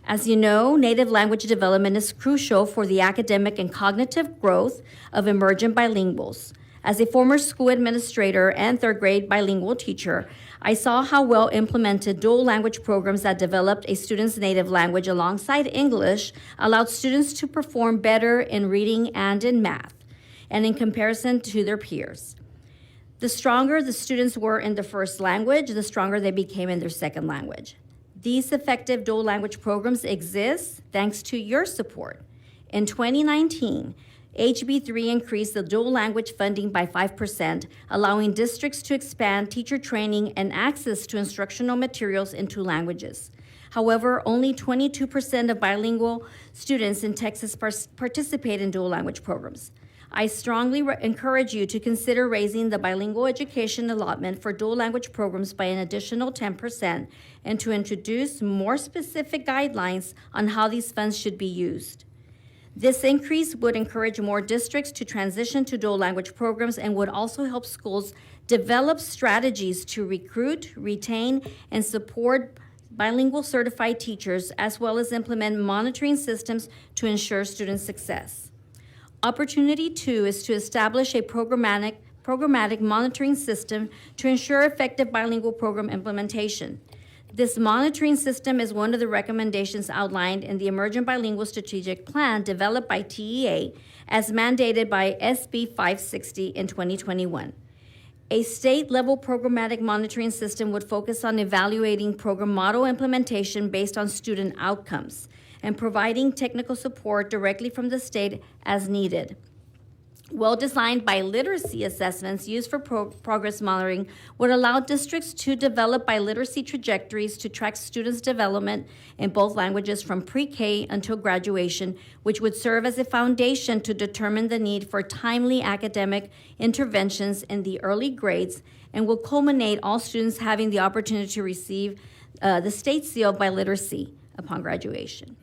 As you know, native language development is crucial for the academic and cognitive growth of emergent bilinguals. As a former school administrator and 3rd grade bilingual teacher, I saw how well implemented dual language programs that developed a student's native language alongside English allowed students to perform better in reading and in math, and in comparison to their peers. The stronger the students were in the first language, the stronger they became in their second language. These effective dual language programs exist thanks to your support. In 2019, HB3 increased the dual language funding by 5%, allowing districts to expand teacher training and access to instructional materials in 2 languages. However, only 22% of bilingual students in Texas participate in dual language programs. I strongly encourage you to consider raising the bilingual education allotment for dual language programs by an additional 10% and to introduce more specific guidelines on how these funds should be used. This increase would encourage more districts to transition to dual language programs and would also help schools develop strategies to recruit, retain, and support bilingual certified teachers, as well as implement monitoring systems to ensure student success. Opportunity 2 is to establish a programmatic monitoring system to ensure effective bilingual program implementation. This monitoring system is one of the recommendations outlined in the Emergent Bilingual Strategic Plan developed by TEA as mandated by SB 560 in 2021. A state-level programmatic monitoring system would focus on evaluating program model implementation based on student outcomes and providing technical support directly from the state as needed. Well-designed biliteracy assessments used for progress monitoring would allow districts to develop biliteracy trajectories to track students' development in both languages from pre-K until graduation, which would serve as a foundation to determine the need for timely academic interventions in the early grades and will culminate all students having the opportunity to receive the state seal of biliteracy upon graduation.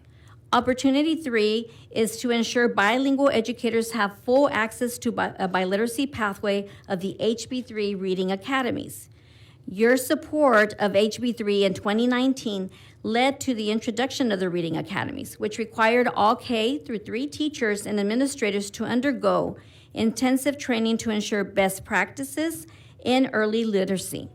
Opportunity 3 is to ensure bilingual educators have full access to a biliteracy pathway of the HB3 reading academies. Your support of HB3 in 2019 led to the introduction of the reading academies, which required all K through 3 teachers and administrators to undergo intensive training to ensure best practices in early literacy.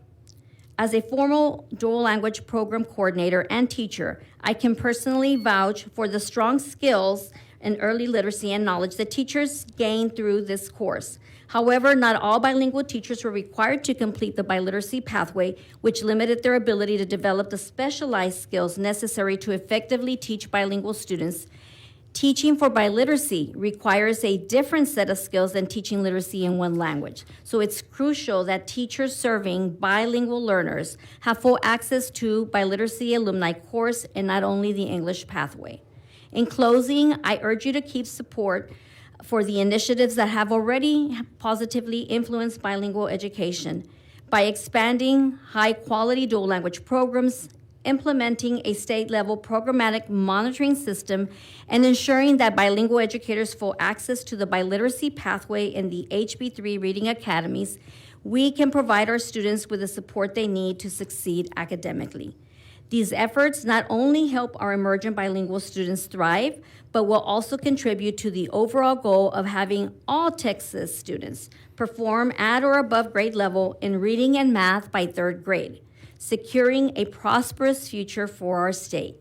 As a formal dual language program coordinator and teacher, I can personally vouch for the strong skills in early literacy and knowledge that teachers gain through this course. However, not all bilingual teachers were required to complete the biliteracy pathway, which limited their ability to develop the specialized skills necessary to effectively teach bilingual students. Teaching for biliteracy requires a different set of skills than teaching literacy in one language. So it's crucial that teachers serving bilingual learners have full access to biliteracy alumni course and not only the English pathway. In closing, I urge you to keep support for the initiatives that have already positively influenced bilingual education by expanding high-quality dual language programs, implementing a state-level programmatic monitoring system, and ensuring that bilingual educators have full access to the biliteracy pathway in the HB3 reading academies. We can provide our students with the support they need to succeed academically. These efforts not only help our emergent bilingual students thrive, but will also contribute to the overall goal of having all Texas students perform at or above grade level in reading and math by 3rd grade, securing a prosperous future for our state.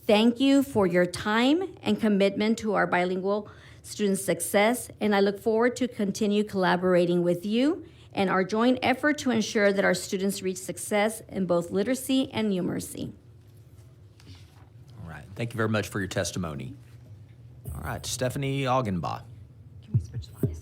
Thank you for your time and commitment to our bilingual student success, and I look forward to continue collaborating with you and our joint effort to ensure that our students reach success in both literacy and numeracy. All right. Thank you very much for your testimony. All right, Stephanie Augenbaugh. Can we switch slides?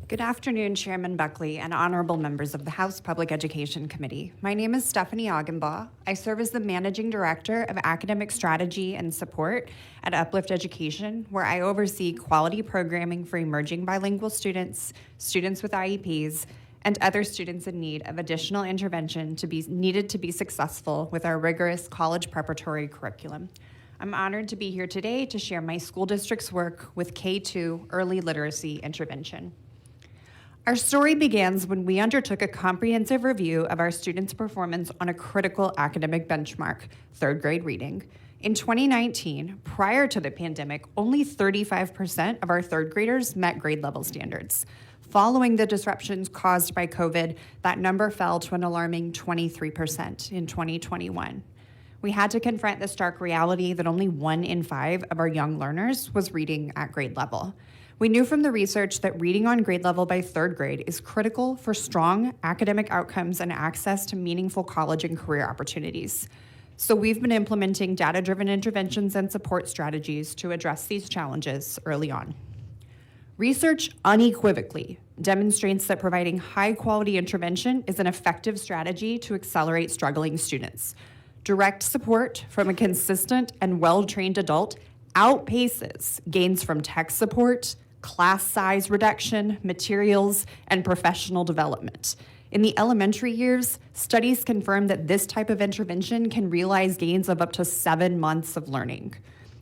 Good afternoon, Chairman Buckley and honorable members of the House Public Education Committee. My name is Stephanie Augenbaugh. I serve as the Managing Director of Academic Strategy and Support at Uplift Education, where I oversee quality programming for emerging bilingual students, students with IEPs, and other students in need of additional intervention needed to be successful with our rigorous college preparatory curriculum. I'm honored to be here today to share my school district's work with K-2 early literacy intervention. Our story begins when we undertook a comprehensive review of our students' performance on a critical academic benchmark, third grade reading. In 2019, prior to the pandemic, only 35% of our third graders met grade level standards. Following the disruptions caused by COVID, that number fell to an alarming 23% in 2021. We had to confront the stark reality that only 1 in 5 of our young learners was reading at grade level. We knew from the research that reading on grade level by third grade is critical for strong academic outcomes and access to meaningful college and career opportunities. So we've been implementing data-driven interventions and support strategies to address these challenges early on. Research unequivocally demonstrates that providing high-quality intervention is an effective strategy to accelerate struggling students. Direct support from a consistent and well-trained adult outpaces gains from tech support, class size reduction, materials, and professional development. In the elementary years, studies confirm that this type of intervention can realize gains of up to 7 months of learning.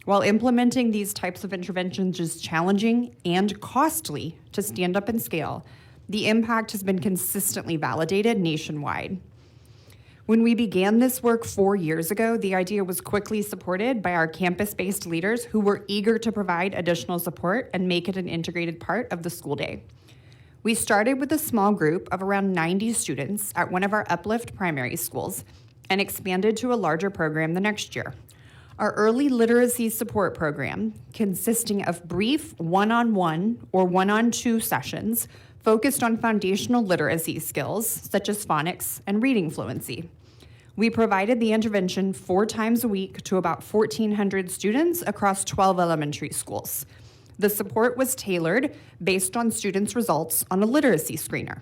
While implementing these types of interventions is challenging and costly to stand up and scale, the impact has been consistently validated nationwide. When we began this work 4 years ago, the idea was quickly supported by our campus-based leaders who were eager to provide additional support and make it an integrated part of the school day. We started with a small group of around 90 students at one of our Uplift primary schools and expanded to a larger program the next year. Our early literacy support program, consisting of brief one-on-one or one-on-two sessions, focused on foundational literacy skills such as phonics and reading fluency. We provided the intervention 4 times a week to about 1,400 students across 12 elementary schools. The support was tailored based on students' results on a literacy screener.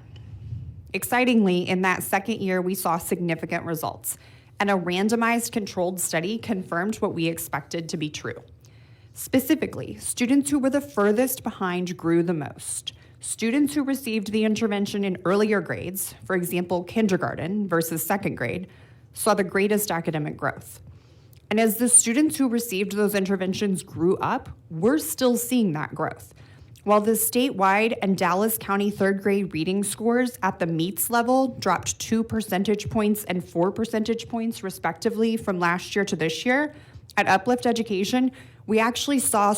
Excitingly, in that second year, we saw significant results, and a randomized controlled study confirmed what we expected to be true. Specifically, students who were the furthest behind grew the most. Students who received the intervention in earlier grades, for example, kindergarten versus second grade, saw the greatest academic growth. And as the students who received those interventions grew up, we're still seeing that growth. While the statewide and Dallas County third grade reading scores at the MEETS level dropped 2 percentage points and 4 percentage points respectively from last year to this year, at Uplift Education, we actually saw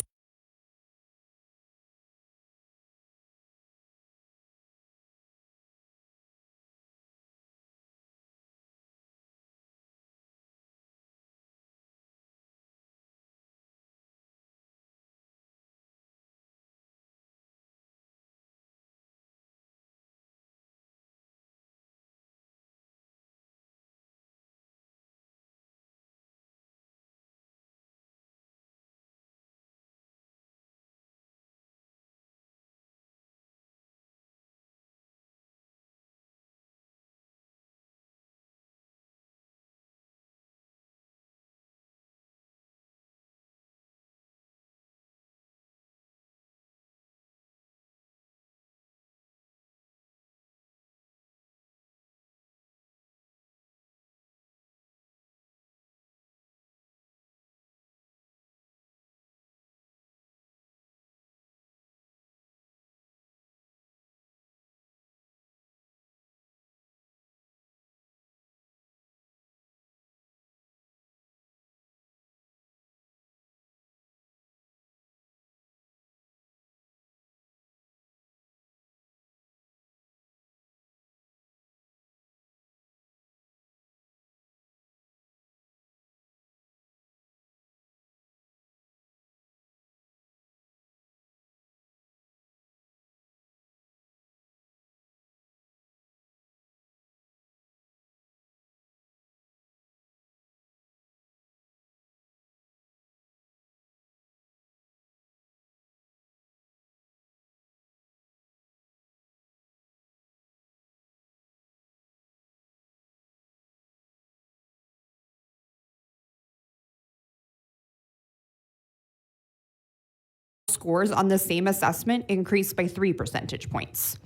scores on the same assessment increased by 3 percentage points.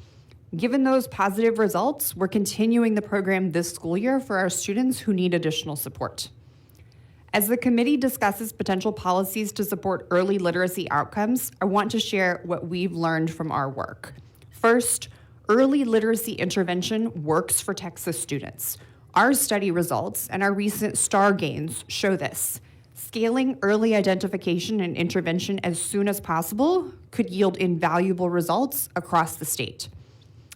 Given those positive results, we're continuing the program this school year for our students who need additional support. As the committee discusses potential policies to support early literacy outcomes, I want to share what we've learned from our work. First, early literacy intervention works for Texas students. Our study results and our recent STAR gains show this. Scaling early identification and intervention as soon as possible could yield invaluable results across the state.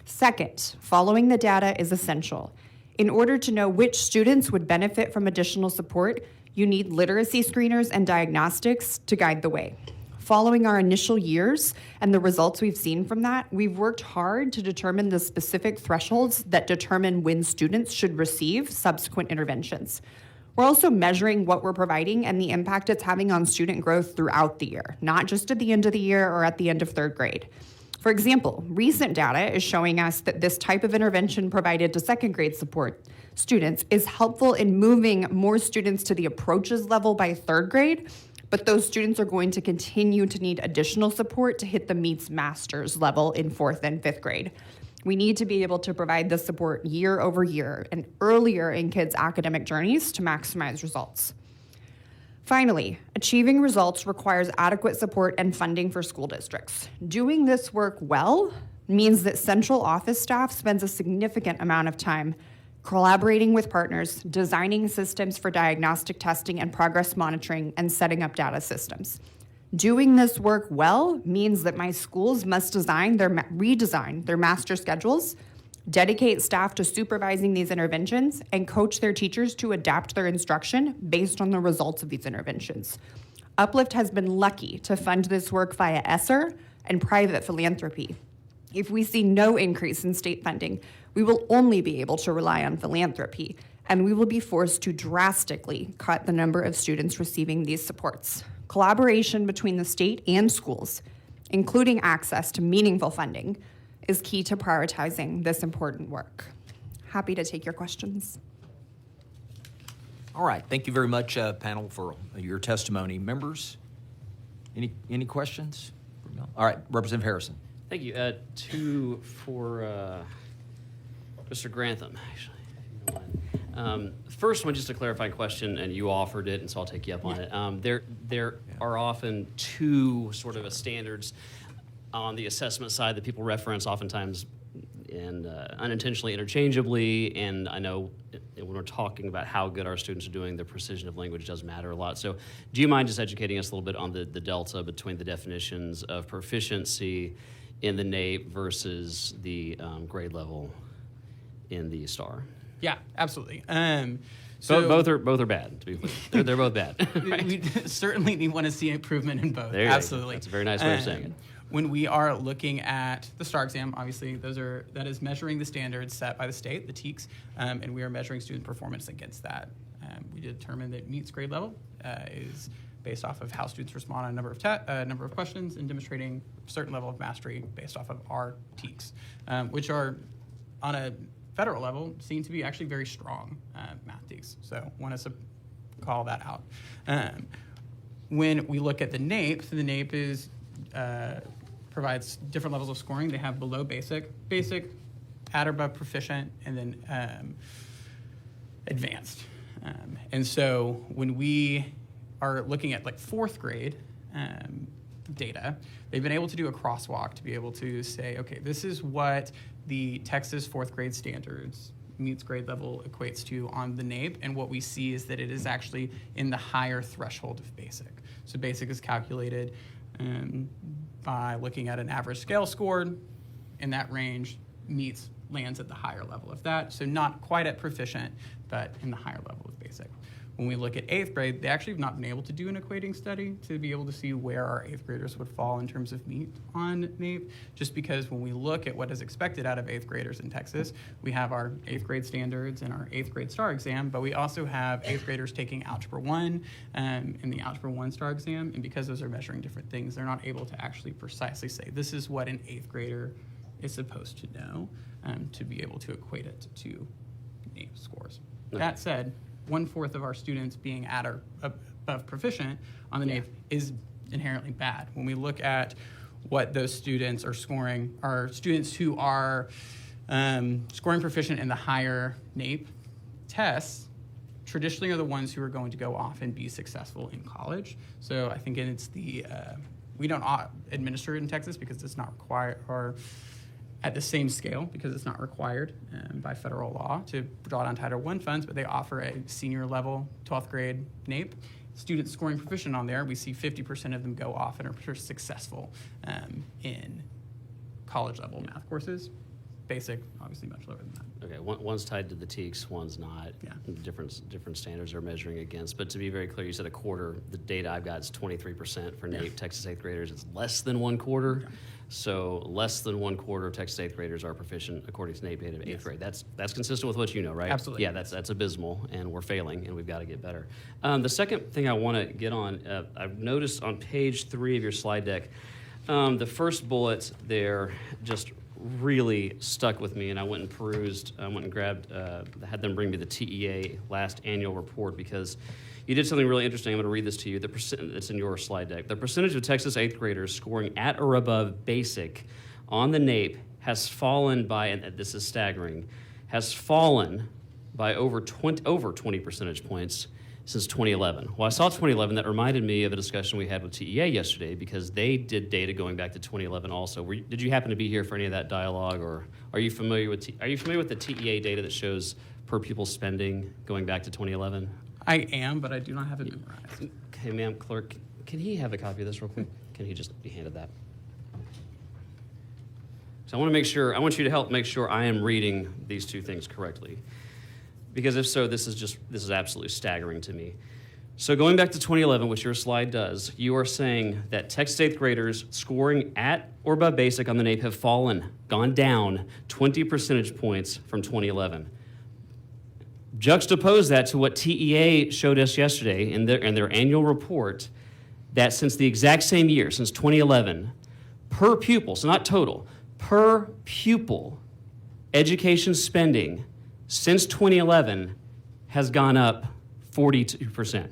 Second, following the data is essential. In order to know which students would benefit from additional support, you need literacy screeners and diagnostics to guide the way. Following our initial years and the results we've seen from that, we've worked hard to determine the specific thresholds that determine when students should receive subsequent interventions. We're also measuring what we're providing and the impact it's having on student growth throughout the year, not just at the end of the year or at the end of third grade. For example, recent data is showing us that this type of intervention provided to second grade support students is helpful in moving more students to the approaches level by third grade, but those students are going to continue to need additional support to hit the meets masters level in fourth and fifth grade. We need to be able to provide this support year over year and earlier in kids' academic journeys to maximize results. Finally, achieving results requires adequate support and funding for school districts. Doing this work well means that central office staff spends a significant amount of time collaborating with partners, designing systems for diagnostic testing and progress monitoring, and setting up data systems. Doing this work well means that my schools must redesign their master schedules, dedicate staff to supervising these interventions, and coach their teachers to adapt their instruction based on the results of these interventions. Uplift has been lucky to fund this work via ESSER and private philanthropy. If we see no increase in state funding, we will only be able to rely on philanthropy, and we will be forced to drastically cut the number of students receiving these supports. Collaboration between the state and schools, including access to meaningful funding, is key to prioritizing this important work. Happy to take your questions. All right, thank you very much, panel, for your testimony. Members, any questions? All right, Representative Harrison. Thank you. Two for Mr. Grantham, actually. If you don't mind. First one, just a clarifying question, and you offered it, and so I'll take you up on it. There are often two sort of standards on the assessment side that people reference oftentimes and unintentionally interchangeably, and I know when we're talking about how good our students are doing, the precision of language does matter a lot. So do you mind just educating us a little bit on the delta between the definitions of proficiency in the NAEP versus the grade level in the STAR? Yeah, absolutely. Both are bad, to be clear. They're both bad. Right? We certainly want to see improvement in both. There you Absolutely. go. That's a very nice way of saying it. When we are looking at the STAR exam, obviously that is measuring the standards set by the state, the TEKS, and we are measuring student performance against that. We determined that meets grade level is based off of how students respond on a number of questions and demonstrating a certain level of mastery based off of our TEKS, which are on a federal level seen to be actually very strong math TEKS. So want to call that out. When we look at the NAEP, so the NAEP is provides different levels of scoring. They have below basic, at or above proficient, and then advanced. And so when we are looking at like fourth grade data, they've been able to do a crosswalk to be able to say, okay, this is what the Texas fourth grade standards meets grade level equates to on the NAEP, and what we see is that it is actually in the higher threshold of basic. So basic is calculated by looking at an average scale scored, and that range lands at the higher level of that. So not quite at proficient, but in the higher level of basic. When we look at eighth grade, they actually have not been able to do an equating study to be able to see where our eighth graders would fall in terms of meet on NAEP, just because when we look at what is expected out of eighth graders in Texas, we have our eighth grade standards and our eighth grade STAR exam, but we also have eighth graders taking Algebra 1 in the Algebra 1 STAR exam, and because those are measuring different things, they're not able to actually precisely say, this is what an eighth grader is supposed to know to be able to equate it to NAEP scores. Okay. That said, 1/4 of our students being at or above proficient on the NAEP is inherently bad. When we look at what those students are scoring, are students who are scoring proficient in the higher NAEP tests traditionally are the ones who are going to go off and be successful in college. So I think it's we don't administer it in Texas because it's not required, or at the same scale because it's not required by federal law to draw down Title I funds, but they offer a senior level 12th grade NAEP. Students scoring proficient on there, we see 50% of them go off and are successful in college level math courses. Basic, obviously much lower than that. Okay, one's tied to the TEKS, one's not. Yeah. Different standards are measuring against. But to be very clear, you said a quarter. The data I've got is 23% for NAEP Texas 8th graders. It's less than one quarter. Yeah. So less than one quarter of Texas 8th graders are proficient according to NAEP data of 8th grade. That's consistent with what you know, right? Absolutely. Yeah, that's abysmal, and we're failing, and we've got to get better. The second thing I want to get on, I've noticed on page 3 of your slide deck, the first bullet there just really stuck with me, and I went and perused, I went and grabbed, had them bring me the TEA last annual report, because you did something really interesting. I'm going to read this to you. It's in your slide deck. The percentage of Texas 8th graders scoring at or above basic on the NAEP has fallen by, and this is staggering, has fallen by over 20 percentage points since 2011. Well, I saw 2011. That reminded me of a discussion we had with TEA yesterday, because they did data going back to 2011 also. Did you happen to be here for any of that dialogue, or are you familiar with the TEA data that shows per pupil spending going back to 2011? I am, but I do not have it memorized. Okay, ma'am, clerk, can he have a copy of this real quick? Can he just be handed that? So I want you to help make sure I am reading these two things correctly. Because if so, this is absolutely staggering to me. So going back to 2011, which your slide does, you are saying that Texas 8th graders scoring at or above basic on the NAEP have gone down 20 percentage points from 2011. Juxtapose that to what TEA showed us yesterday in their annual report, that since the exact same year, since 2011, per pupil, so not total, per pupil, education spending since 2011 has gone up 42%.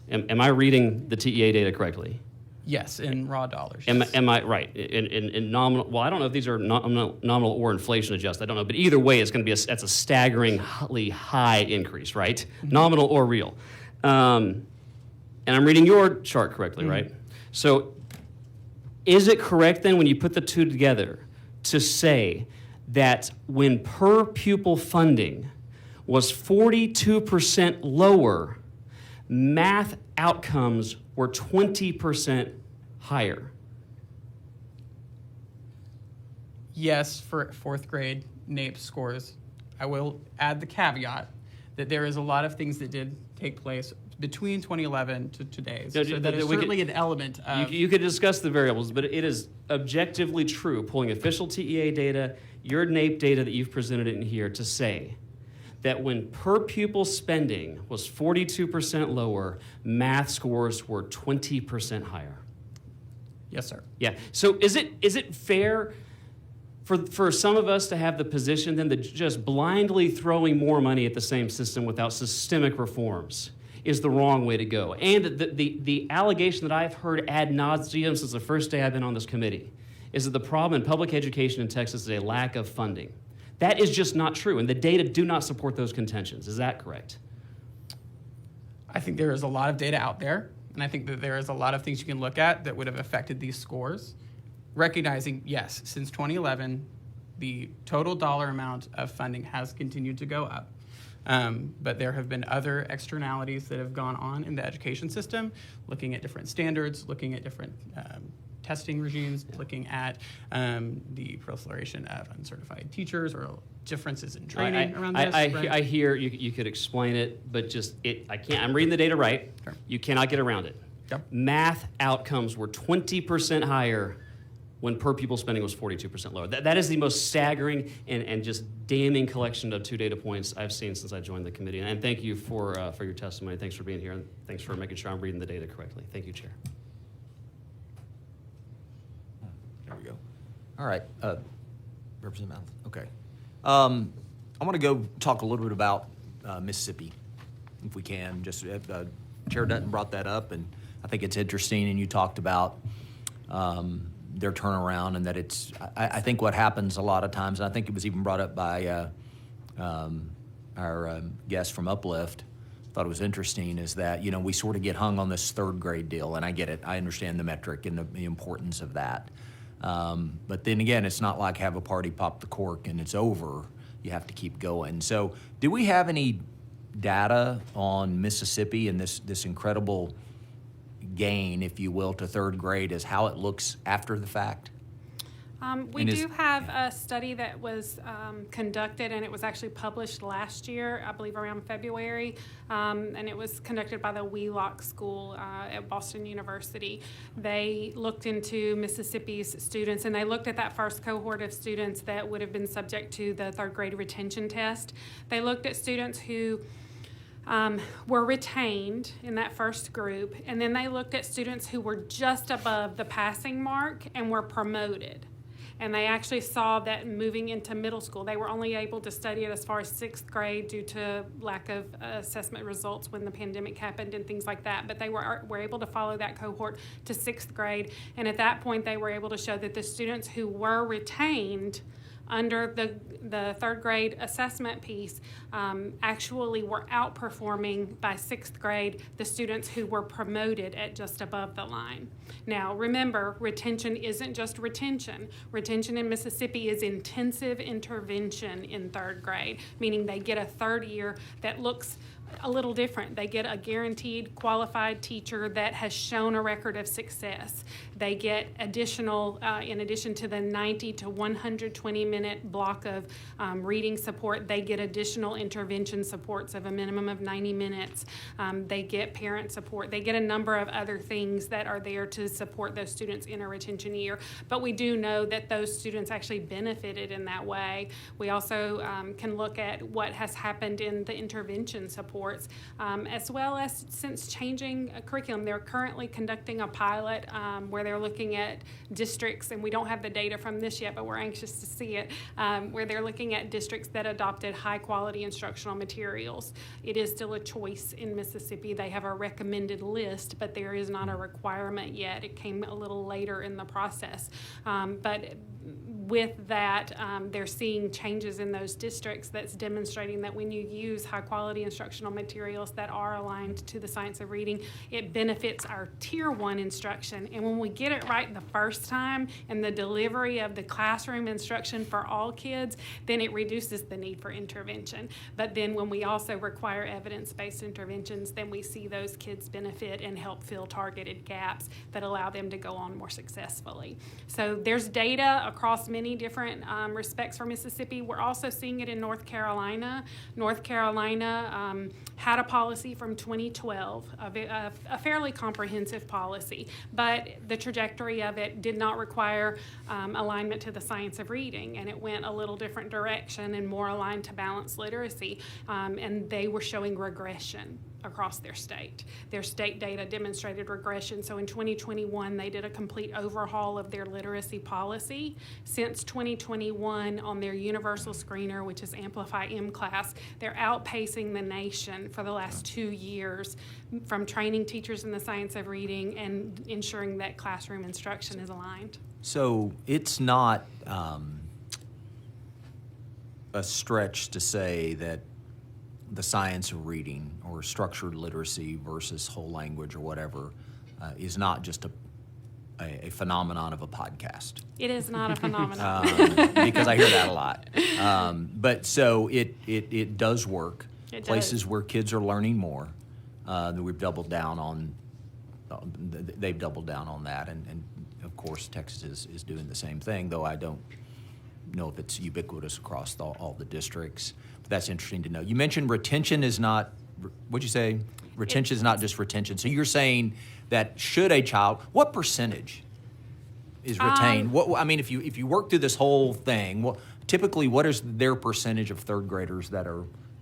Am I reading the TEA data correctly? Yes, in raw dollars. Am I right? In nominal, well, I don't know if these are nominal or inflation adjusted. I don't know, but either way, it's going to be that's a staggeringly high increase, right? Mm-hmm. Nominal or real. And I'm reading your chart correctly, right? So is it correct then, when you put the two together, to say that when per pupil funding was 42% lower, math outcomes were 20% higher? Yes, for 4th grade NAEP scores. I will add the caveat that there is a lot of things that did take place between 2011 to today. So that is certainly an element of... You could discuss the variables, but it is objectively true, pulling official TEA data, your NAEP data that you've presented in here, to say that when per pupil spending was 42% lower, math scores were 20% higher. Yes, sir. Yeah. So is it fair for some of us to have the position then that just blindly throwing more money at the same system without systemic reforms is the wrong way to go? And the allegation that I've heard ad nauseum since the first day I've been on this committee is that the problem in public education in Texas is a lack of funding. That is just not true, and the data do not support those contentions. Is that correct? I think there is a lot of data out there, and I think that there is a lot of things you can look at that would have affected these scores. Recognizing, yes, since 2011, the total dollar amount of funding has continued to go up. But there have been other externalities that have gone on in the education system, looking at different standards, looking at different testing regimes, looking at the proliferation of uncertified teachers or differences in training around this. I hear you could explain it, but I can't. I'm reading the data right. Sure. You cannot get around it. Yep. Math outcomes were 20% higher when per pupil spending was 42% lower. That is the most staggering and just damning collection of two data points I've seen since I joined the committee. And thank you for your testimony. Thanks for being here, and thanks for making sure I'm reading the data correctly. Thank you, Chair. There we go. All right. Representative Mouth. Okay. I want to go talk a little bit about Mississippi, if we can. Just Chair Dutton brought that up, and I think it's interesting, and you talked about their turnaround, and that it's, I think what happens a lot of times, and I think it was even brought up by our guest from Uplift, thought it was interesting, is that, we sort of get hung on this third grade deal, and I get it. I understand the metric and the importance of that. But then again, it's not like have a party, pop the cork, and it's over. You have to keep going. So do we have any data on Mississippi and this incredible gain, if you will, to third grade, as how it looks after the fact? We do have a study that was conducted, and it was actually published last year, I believe around February, and it was conducted by the Wheelock School at Boston University. They looked into Mississippi's students, and they looked at that first cohort of students that would have been subject to the third grade retention test. They looked at students who were retained in that first group, and then they looked at students who were just above the passing mark and were promoted. And they actually saw that moving into middle school, they were only able to study it as far as sixth grade due to lack of assessment results when the pandemic happened and things like that. But they were able to follow that cohort to sixth grade. And at that point, they were able to show that the students who were retained under the third grade assessment piece actually were outperforming by sixth grade the students who were promoted at just above the line. Now, remember, retention isn't just retention. Retention in Mississippi is intensive intervention in third grade, meaning they get a third year that looks a little different. They get a guaranteed qualified teacher that has shown a record of success. They get additional, in addition to the 90 to 120 minute block of reading support, they get additional intervention supports of a minimum of 90 minutes. They get parent support. They get a number of other things that are there to support those students in a retention year. But we do know that those students actually benefited in that way. We also can look at what has happened in the intervention support. As well as since changing a curriculum. They're currently conducting a pilot where they're looking at districts, and we don't have the data from this yet, but we're anxious to see it, where they're looking at districts that adopted high quality instructional materials. It is still a choice in Mississippi. They have a recommended list, but there is not a requirement yet. It came a little later in the process. But with that, they're seeing changes in those districts that's demonstrating that when you use high quality instructional materials that are aligned to the science of reading, it benefits our tier 1 instruction. And when we get it right the first time in the delivery of the classroom instruction for all kids, then it reduces the need for intervention. But then when we also require evidence-based interventions, then we see those kids benefit and help fill targeted gaps that allow them to go on more successfully. So there's data across many different respects for Mississippi. We're also seeing it in North Carolina. North Carolina had a policy from 2012, a fairly comprehensive policy, but the trajectory of it did not require alignment to the science of reading, and it went a little different direction and more aligned to balanced literacy, and they were showing regression across their state. Their state data demonstrated regression. So in 2021, they did a complete overhaul of their literacy policy. Since 2021, on their universal screener, which is Amplify MClass, they're outpacing the nation for the last 2 years from training teachers in the science of reading and ensuring that classroom instruction is aligned. So it's not a stretch to say that the science of reading or structured literacy versus whole language or whatever is not just a phenomenon of a podcast. It is not a phenomenon. Because I hear that a lot. But so it does work. It Places does. where kids are learning more, that we've doubled down on. They've doubled down on that, and of course Texas is doing the same thing. Though I don't know if it's ubiquitous across all the districts. But that's interesting to know. You mentioned retention is not. What'd you say? Retention is not just retention. So you're saying that should a child, what percentage is retained? What I mean, if you work through this whole thing, typically what is their percentage of third graders that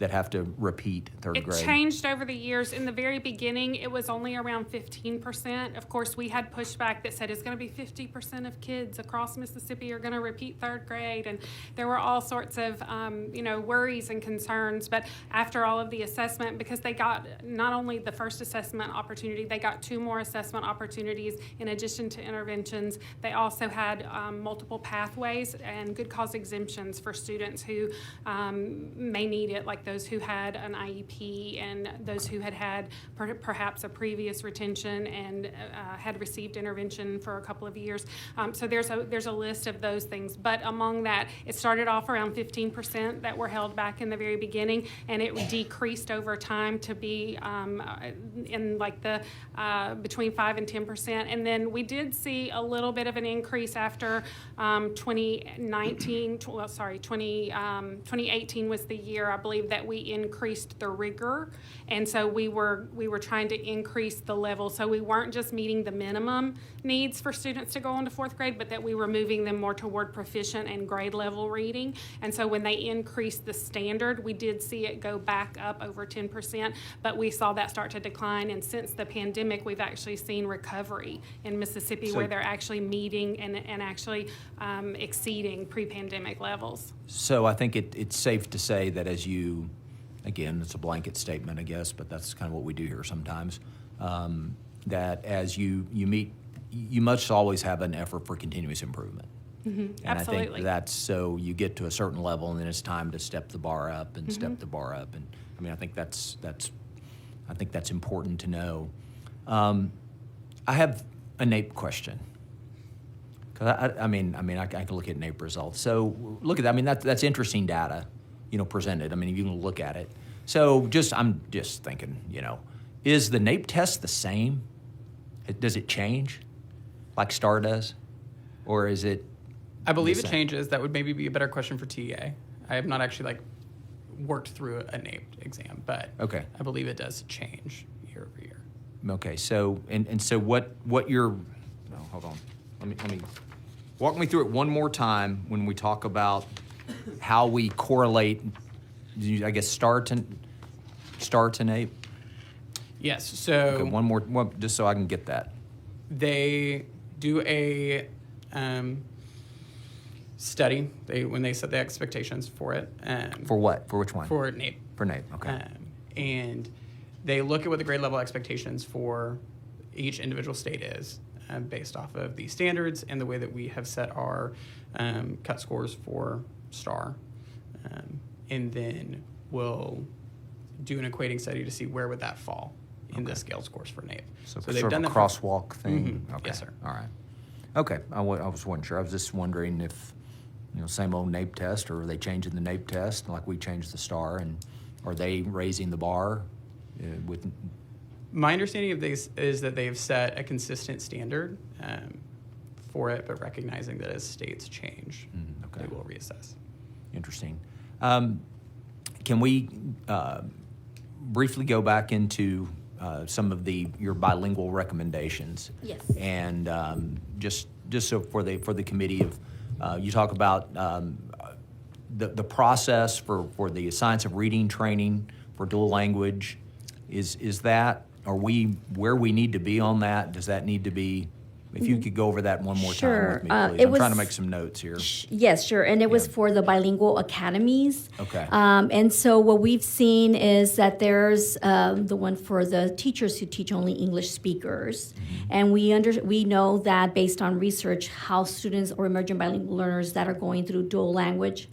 that have to repeat third It grade? changed over the years. In the very beginning, it was only around 15%. Of course, we had pushback that said it's going to be 50% of kids across Mississippi are going to repeat third grade, and there were all sorts of worries and concerns. But after all of the assessment, because they got not only the first assessment opportunity, they got 2 more assessment opportunities in addition to interventions. They also had multiple pathways and good cause exemptions for students who may need it, like those who had an IEP and those who had perhaps a previous retention and had received intervention for a couple of years. So there's a list of those things. But among that, it started off around 15% that were held back in the very beginning, and it decreased over time to be in like the between 5 and 10%. And then we did see a little bit of an increase after 2018 was the year, I believe, that we increased the rigor. And so we were trying to increase the level. So we weren't just meeting the minimum needs for students to go on to 4th grade, but that we were moving them more toward proficient and grade level reading. And so when they increased the standard, we did see it go back up over 10%, but we saw that start to decline. And since the pandemic, we've actually seen recovery in Mississippi where they're actually meeting and actually exceeding pre-pandemic levels. So I think it's safe to say that as you, again, it's a blanket statement, I guess, but that's kind of what we do here sometimes, that as you meet, you must always have an effort for continuous improvement. And Absolutely. I think that's so you get to a certain level and then it's time to step the bar up and step the bar up. And I mean, I think that's important to know. I have a NAEP question. Cause I can look at NAEP results. So look at that. I mean, that's interesting data, presented. I mean, you can look at it. So I'm just thinking, is the NAEP test the same? Does it change like STAR does? Or is it? I believe it changes. That would maybe be a better question for TEA. I have not actually worked through a NAEP exam, but okay. I believe it does change year over year. Okay, so and so what you're? No, hold on. Let me walk me through it one more time when we talk about how we correlate. I guess STAR to NAEP. Yes. So Okay, one more, just so I can get that. They do a study. When they set the expectations for it. For what? For which one? For NAEP. For NAEP. Okay. And they look at what the grade level expectations for each individual state is based off of the standards and the way that we have set our cut scores for STAR. And then we'll do an equating study to see where would that fall in the scale scores for NAEP. So they've sort done of a that crosswalk thing? Mhm. Okay. Yes, sir. All right. Okay, I wasn't sure. I was just wondering if, same old NAEP test, or are they changing the NAEP test like we changed the STAR, and are they raising the bar with? My understanding of this is that they've set a consistent standard for it, but recognizing that as states change, okay. they will reassess. Interesting. Can we briefly go back into some of your bilingual recommendations? Yes. And just so for the committee you talk about the process for the science of reading training for dual language. Is that, are we where we need to be on that? Does that need to be? If you could go over that one more Sure. time with me, please. I'm trying to make some notes here. Yes, sure. And it was for the bilingual academies. Okay. And so what we've seen is that there's the one for the teachers who teach only English speakers. And we know that based on research, how students or emerging bilingual learners that are going through dual language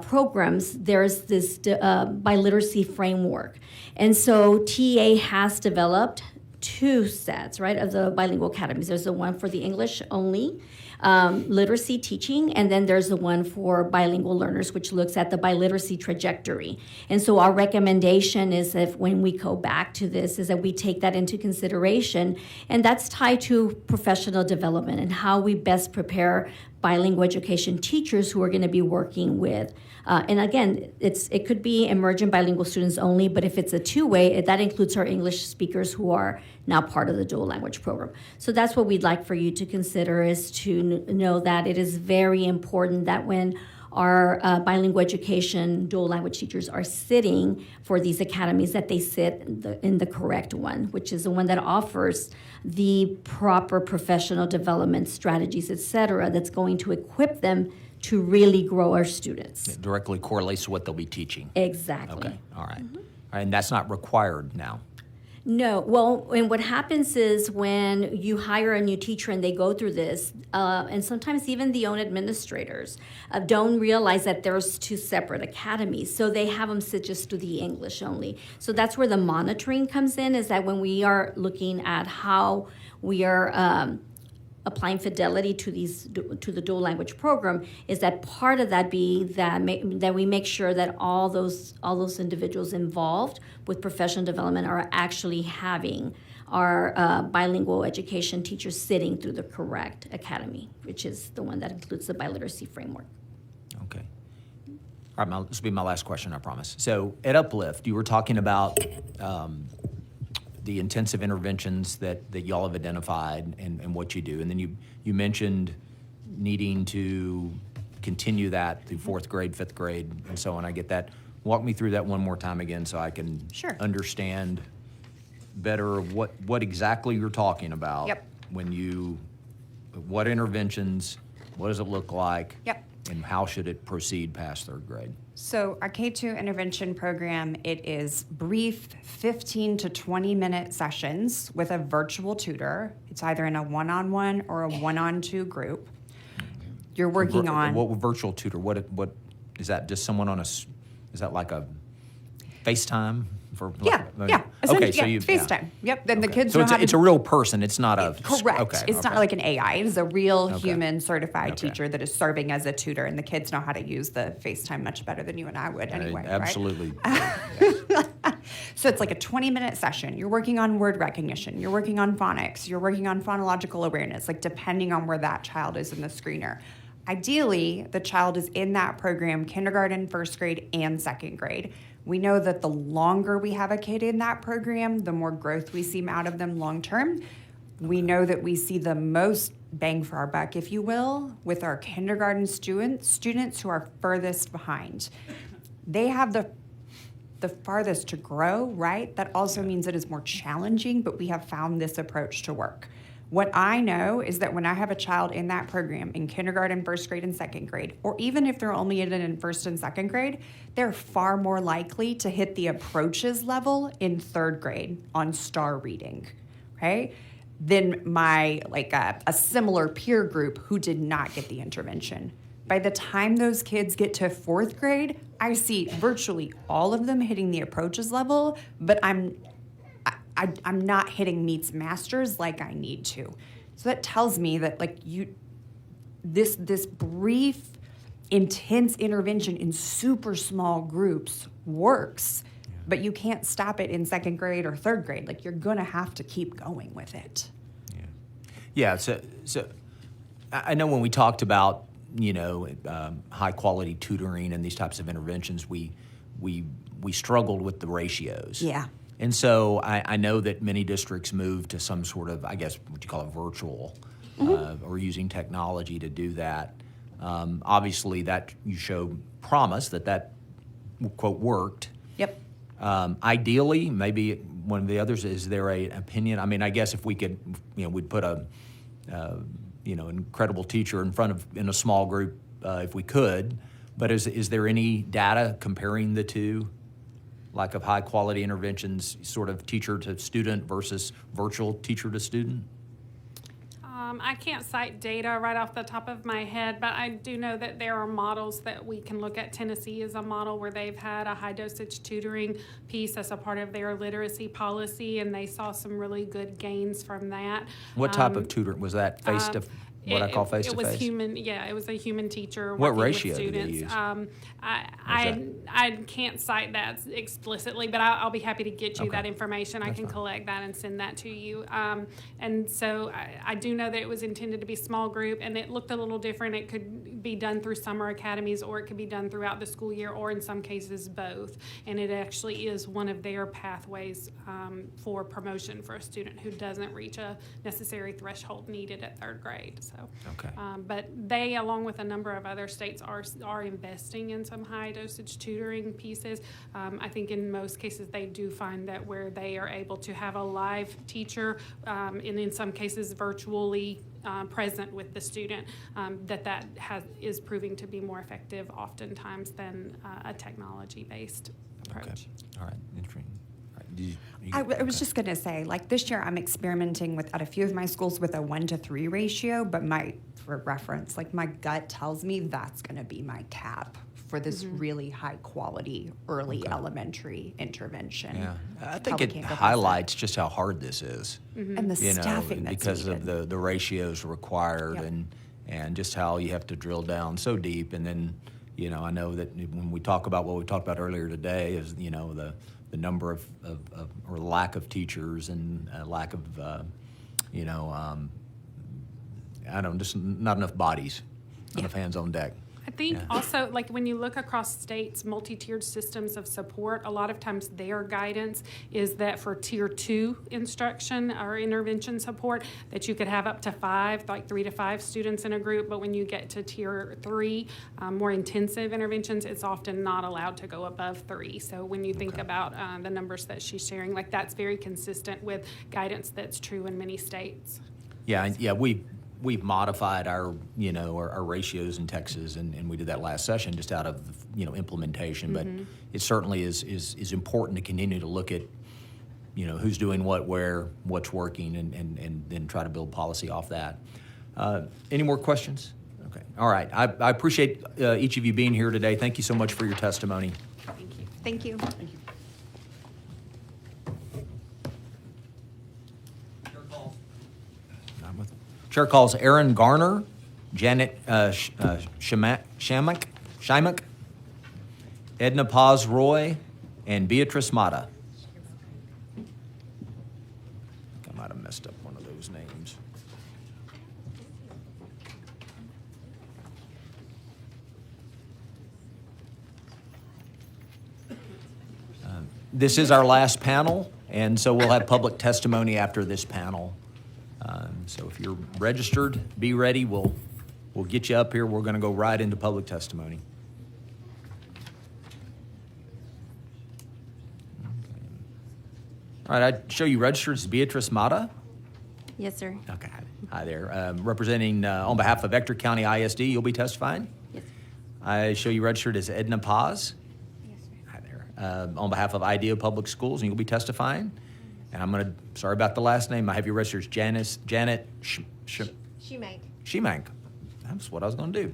programs, there's this biliteracy framework. And so TA has developed 2 sets, right, of the bilingual academies. There's the one for the English only literacy teaching, and then there's the one for bilingual learners, which looks at the biliteracy trajectory. And so our recommendation is that when we go back to this, is that we take that into consideration, and that's tied to professional development and how we best prepare bilingual education teachers who are going to be working with. And again, it could be emergent bilingual students only, but if it's a 2-way, that includes our English speakers who are now part of the dual language program. So that's what we'd like for you to consider, is to know that it is very important that when our bilingual education dual language teachers are sitting for these academies, that they sit in the correct one, which is the one that offers the proper professional development strategies, et cetera, that's going to equip them to really grow our students. It directly correlates to what they'll be teaching. Exactly. Okay, all right. All right, and that's not required now. No, well, and what happens is when you hire a new teacher and they go through this, and sometimes even the own administrators don't realize that there's two separate academies, so they have them sit just to the English only. So that's where the monitoring comes in, is that when we are looking at how we are applying fidelity to the dual language program, is that part of that be that we make sure that all those individuals involved with professional development are actually having our bilingual education teachers sitting through the correct academy, which is the one that includes the biliteracy framework. Okay. All right, this will be my last question, I promise. So at Uplift, you were talking about the intensive interventions that y'all have identified and what you do. And then you mentioned needing to continue that through fourth grade, fifth grade, and so on. I get that. Walk me through that one more time again so I can understand better what exactly you're talking about. Yep. What interventions, what does it look like? Yep. And how should it proceed past third grade? So our K-2 intervention program, it is brief 15 to 20-minute sessions with a virtual tutor. It's either in a one-on-one or a one-on-two group. You're working on... What virtual tutor? What is that? Just someone on is that like a FaceTime? Yeah. Okay, so you FaceTime. Yep. Then the kids so know how to... it's a real person. It's not a... Correct. Okay, it's not like an AI. It's a real Okay. human certified Okay. teacher that is serving as a tutor, and the kids know how to use the FaceTime much better than you and I would anyway, Absolutely. right? So it's like a 20-minute session. You're working on word recognition. You're working on phonics. You're working on phonological awareness, like depending on where that child is in the screener. Ideally, the child is in that program, kindergarten, first grade, and second grade. We know that the longer we have a kid in that program, the more growth we see out of them long term. We know that we see the most bang for our buck, if you will, with our kindergarten students who are furthest behind. They have the farthest to grow, right? That also means it is more challenging, but we have found this approach to work. What I know is that when I have a child in that program in kindergarten, first grade, and second grade, or even if they're only in first and second grade, they're far more likely to hit the approaches level in third grade on STAR reading, okay, than my, a similar peer group who did not get the intervention. By the time those kids get to fourth grade, I see virtually all of them hitting the approaches level, but I'm not hitting meets masters like I need to. So that tells me that this brief, intense intervention in super small groups works, but you can't stop it in second grade or third grade. You're gonna have to keep going with it. Yeah. So I know when we talked about high quality tutoring and these types of interventions, we struggled with the ratios. Yeah. And so I know that many districts move to some sort of, I guess, what you call it, virtual, or using technology to do that. Obviously, that you show promise that quote worked. Yep. Ideally, maybe one of the others, is there an opinion? I mean, I guess if we could, we'd put a incredible teacher in a small group if we could. But is there any data comparing the two? Like of high quality interventions, sort of teacher to student versus virtual teacher to student? I can't cite data right off the top of my head, but I do know that there are models that we can look at. Tennessee is a model where they've had a high dosage tutoring piece as a part of their literacy policy, and they saw some really good gains from that. What type of tutoring was that? Face to what I call face to face? It was human. Yeah, it was a human teacher. What working ratio with students. did they use? I can't cite that explicitly, but I'll be happy to get you Okay. that information. I can collect that and send that to you. And so I do know that it was intended to be small group, and it looked a little different. It could be done through summer academies, or it could be done throughout the school year, or in some cases both. And it actually is one of their pathways for promotion for a student who doesn't reach a necessary threshold needed at third grade. So, Okay. but they, along with a number of other states, are investing in some high dosage tutoring pieces. I think in most cases they do find that where they are able to have a live teacher, and in some cases virtually present with the student, that is proving to be more effective oftentimes than a technology-based approach. Okay. All right. Interesting. All right. I was just going to say, like this year, I'm experimenting with at a few of my schools with a 1-to-3 ratio, but for reference, like my gut tells me that's going to be my cap for this really high quality early elementary intervention. Yeah, I think it Pelican Campus. highlights just how hard this is. And the staffing that's because needed. of the ratios required Yep. and just how you have to drill down so deep. And then, I know that when we talk about what we talked about earlier today is, the number of or lack of teachers and lack of, just not enough bodies, not enough hands on deck. I think Yeah. also, like when you look across states' multi-tiered systems of support, a lot of times their guidance is that for tier 2 instruction or intervention support, that you could have up to 5, like 3 to 5 students in a group. But when you get to tier 3, more intensive interventions, it's often not allowed to go above 3. So when you think about the numbers that she's sharing, like that's very consistent with guidance that's true in many states. Yeah, we've modified our our ratios in Texas, and we did that last session just out of implementation. But it certainly is important to continue to look at who's doing what, where, what's working, and then try to build policy off that. Any more questions? Okay, all right. I appreciate each of you being here today. Thank you so much for your testimony. Thank you. Chair calls Aaron Garner, Janet Shamak, Edna Paz Roy, and Beatrice Mata. I think I might have messed up one of those names. This is our last panel, and so we'll have public testimony after this panel. So if you're registered, be ready. We'll get you up here. We're going to go right into public testimony. Okay. All right, I show you registered as Beatrice Mata. Yes, sir. Okay, hi there. Representing on behalf of Ector County ISD, you'll be testifying. Yes. I show you registered as Edna Paz. Yes, sir. Hi there. On behalf of IDEA Public Schools, and you'll be testifying. And sorry about the last name. I have you registered as Janet Shemank. That's what I was going to do.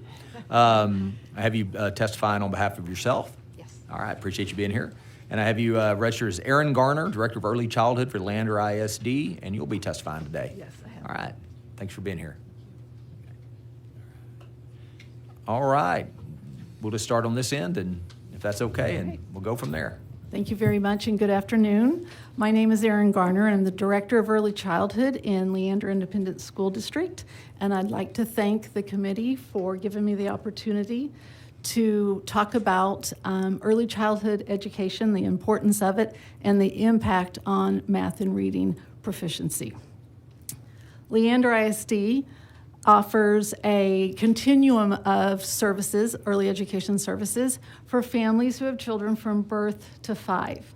I have you testifying on behalf of yourself. Yes. All right, appreciate you being here. And I have you registered as Aaron Garner, Director of Early Childhood for Leander ISD, and you'll be testifying today. Yes, I have. All right, thanks for being here. All right, we'll just start on this end, and if that's okay, and we'll go from there. Thank you very much and good afternoon. My name is Erin Garner and I'm the Director of Early Childhood in Leander Independent School District. And I'd like to thank the committee for giving me the opportunity to talk about early childhood education, the importance of it, and the impact on math and reading proficiency. Leander ISD offers a continuum of services, early education services, for families who have children from birth to 5.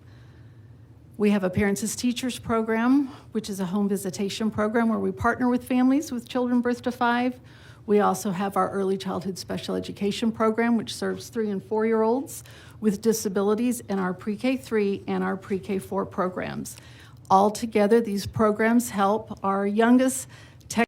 We have a Parents as Teachers program, which is a home visitation program where we partner with families with children birth to 5. We also have our early childhood special education program, which serves 3 and 4-year-olds with disabilities, in our pre-K3 and our pre-K4 programs. Altogether, these programs help our youngest